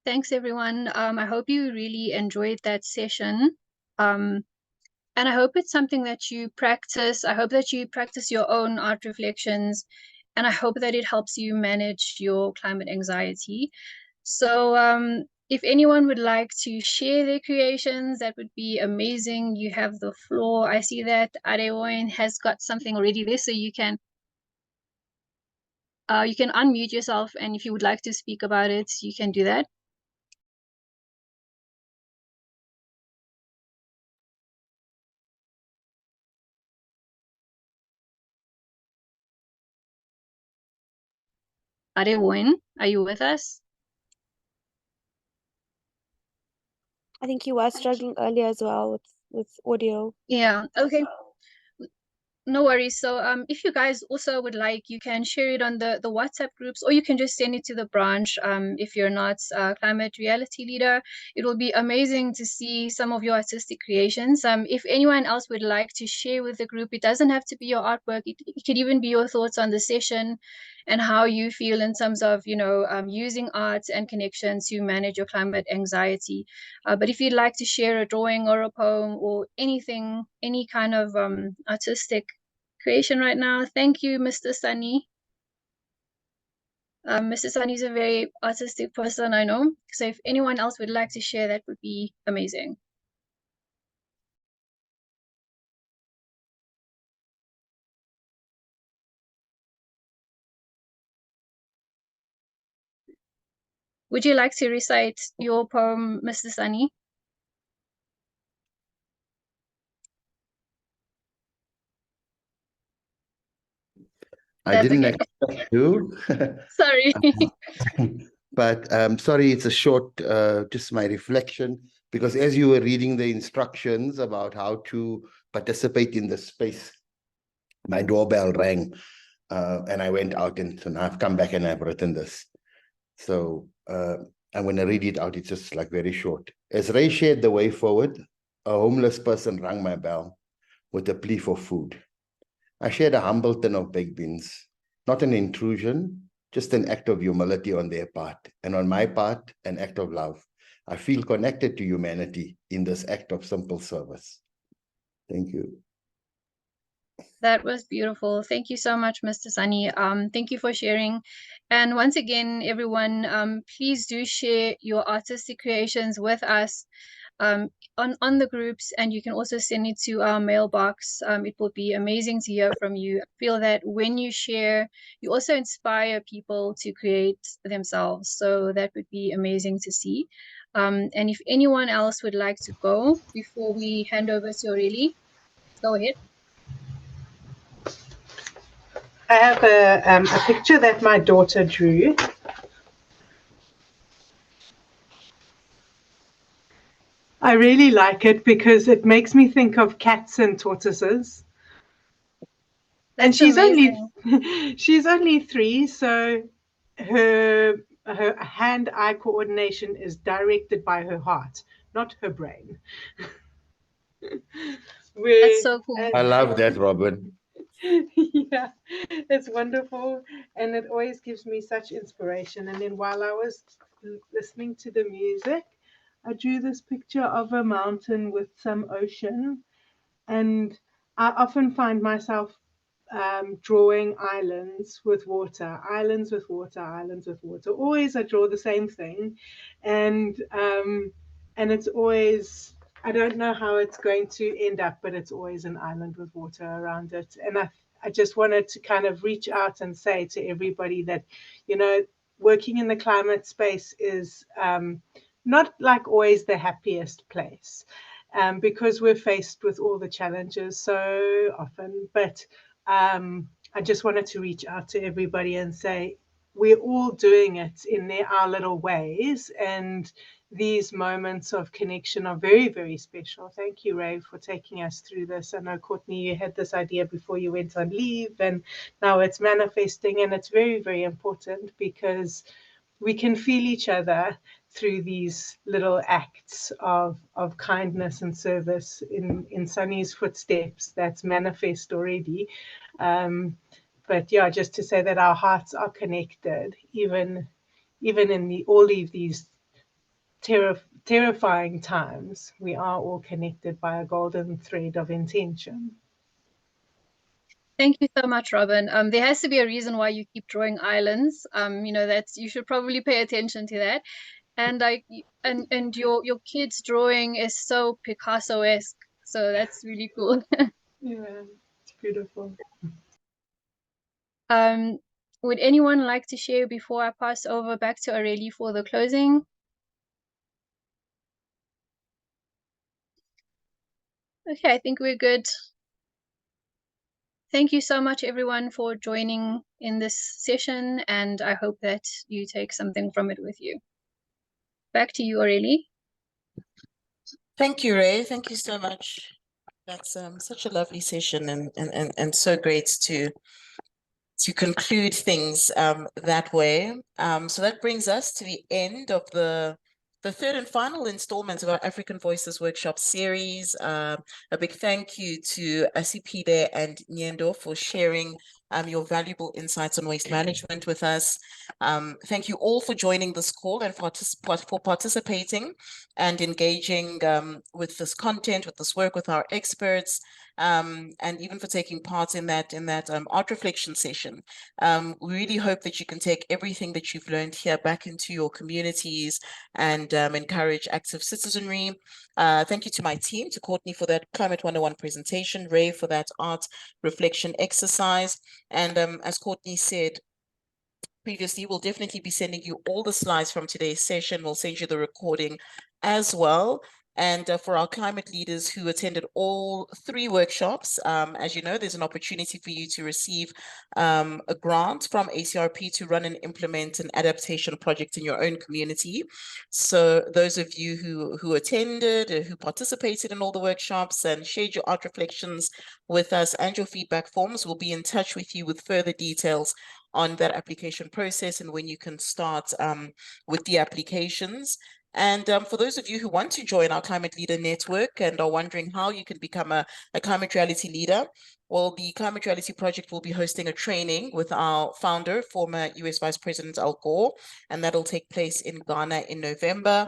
Thanks, everyone. I hope you really enjoyed that session. And I hope it's something that you practice. I hope that you practice your own art reflections. And I hope that it helps you manage your climate anxiety. So if anyone would like to share their creations, that would be amazing. You have the floor. I see that Adeoin has got something already there, so you can unmute yourself, and if you would like to speak about it, you can do that. Adeoin, are you with us? I think you were struggling earlier as well with audio. Yeah, okay. No worries. So if you guys also would like, you can share it on the WhatsApp groups, or you can just send it to the branch. If you're not a climate reality leader, it will be amazing to see some of your artistic creations. If anyone else would like to share with the group, it doesn't have to be your artwork. It could even be your thoughts on the session and how you feel in terms of, using art and connection to manage your climate anxiety. But if you'd like to share a drawing or a poem or anything, any kind of artistic creation right now, thank you, Mr. Sunny. Mr. Sunny is a very artistic person, I know. So if anyone else would like to share, that would be amazing. Would you like to recite your poem, Mr. Sunny? I That's didn't okay. expect to. Sorry. But sorry, it's a short, just my reflection, because as you were reading the instructions about how to participate in the space, my doorbell rang, and I went out, and so now I've come back and I've written this. So I'm going to read it out. It's just like very short. As Ray shared the way forward, a homeless person rang my bell with a plea for food. I shared a humble tin of baked beans, not an intrusion, just an act of humility on their part, and on my part, an act of love. I feel connected to humanity in this act of simple service. Thank you. That was beautiful. Thank you so much, Mr. Sunny. Thank you for sharing. And once again, everyone, please do share your artistic creations with us on the groups, and you can also send it to our mailbox. It will be amazing to hear from you. I feel that when you share, you also inspire people to create themselves. So that would be amazing to see. And if anyone else would like to go before we hand over to Aurelie, go ahead. I have a picture that my daughter drew. I really like it because it makes me think of cats and tortoises. And she's only 3, so her hand-eye coordination is directed by her heart, not her brain. That's so cool. I love that, Robin. Yeah, it's wonderful, and it always gives me such inspiration. And then while I was listening to the music, I drew this picture of a mountain with some ocean, and I often find myself drawing islands with water, islands with water, islands with water. Always I draw the same thing, and it's always, I don't know how it's going to end up, but it's always an island with water around it. And I just wanted to kind of reach out and say to everybody that, working in the climate space is not like always the happiest place, because we're faced with all the challenges so often. But I just wanted to reach out to everybody and say, we're all doing it in our little ways, and these moments of connection are very, very special. Thank you, Ray, for taking us through this. I know, Courtney, you had this idea before you went on leave, and now it's manifesting, and it's very, very important because we can feel each other through these little acts of kindness and service in Sunny's footsteps that's manifest already. But yeah, just to say that our hearts are connected, even in all of these terrifying times, we are all connected by a golden thread of intention. Thank you so much, Robin. There has to be a reason why you keep drawing islands. That's, you should probably pay attention to that. And and your kid's drawing is so Picasso-esque. So that's really cool. Yeah, it's beautiful. Would anyone like to share before I pass over back to Aurelie for the closing? Okay, I think we're good. Thank you so much, everyone, for joining in this session, and I hope that you take something from it with you. Back to you, Aurelie. Thank you, Ray. Thank you so much. That's such a lovely session and so great to conclude things that way. So that brings us to the end of the third and final installment of our African Voices Workshop series. A big thank you to Asiphile and Nyendo for sharing your valuable insights on waste management with us. Thank you all for joining this call and for participating and engaging with this content, with this work, with our experts, and even for taking part in that art reflection session. We really hope that you can take everything that you've learned here back into your communities and encourage active citizenry. Thank you to my team, to Courtney for that Climate 101 presentation, Ray for that art reflection exercise. And as Courtney said previously, we'll definitely be sending you all the slides from today's session. We'll send you the recording as well. And for our climate leaders who attended all 3 workshops, as you know, there's an opportunity for you to receive a grant from ACRP to run and implement an adaptation project in your own community. So those of you who attended, who participated in all the workshops and shared your art reflections with us and your feedback forms, we'll be in touch with you with further details on that application process and when you can start with the applications. And for those of you who want to join our Climate Leader Network and are wondering how you can become a climate reality leader, well, the Climate Reality Project will be hosting a training with our founder, former US Vice President Al Gore, and that'll take place in Ghana in November.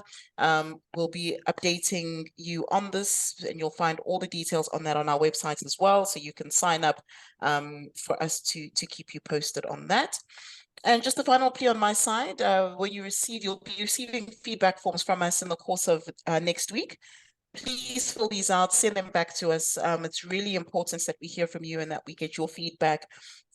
We'll be updating you on this, and you'll find all the details on that on our website as well, so you can sign up for us to keep you posted on that. And just the final plea on my side, when you'll be receiving feedback forms from us in the course of next week. Please fill these out, send them back to us. It's really important that we hear from you and that we get your feedback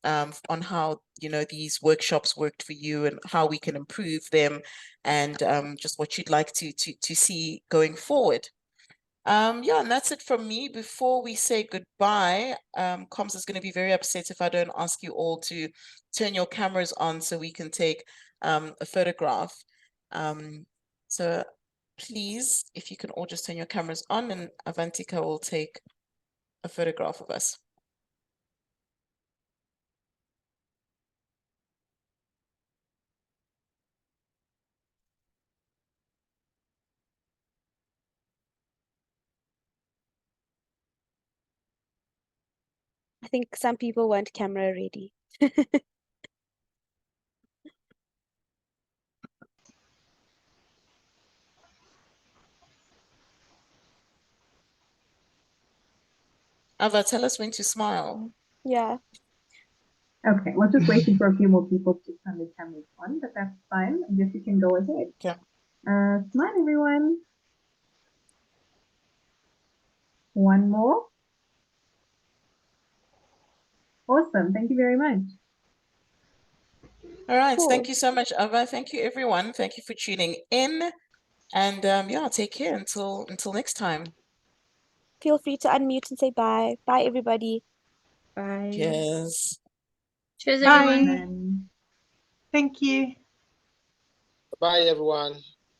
on how, these workshops worked for you and how we can improve them, and just what you'd like to see going forward. Yeah, and that's it from me. Before we say goodbye, Coms is going to be very upset if I don't ask you all to turn your cameras on so we can take a photograph. So please, if you can all just turn your cameras on, and Avantika will take a photograph of us. I think some people weren't camera ready. Ava, tell us when to smile. Yeah. Okay, we're just waiting for a few more people to turn the cameras on, but that's fine. I guess you can go ahead. Okay. Smile, everyone. One more. Awesome. Thank you very much. All right. Cool. Thank you so much, Ava. Thank you, everyone. Thank you for tuning in. And yeah, take care until next time. Feel free to unmute and say bye. Bye, everybody. Bye. Cheers. Cheers, Bye. everyone. Thank you. Bye, everyone.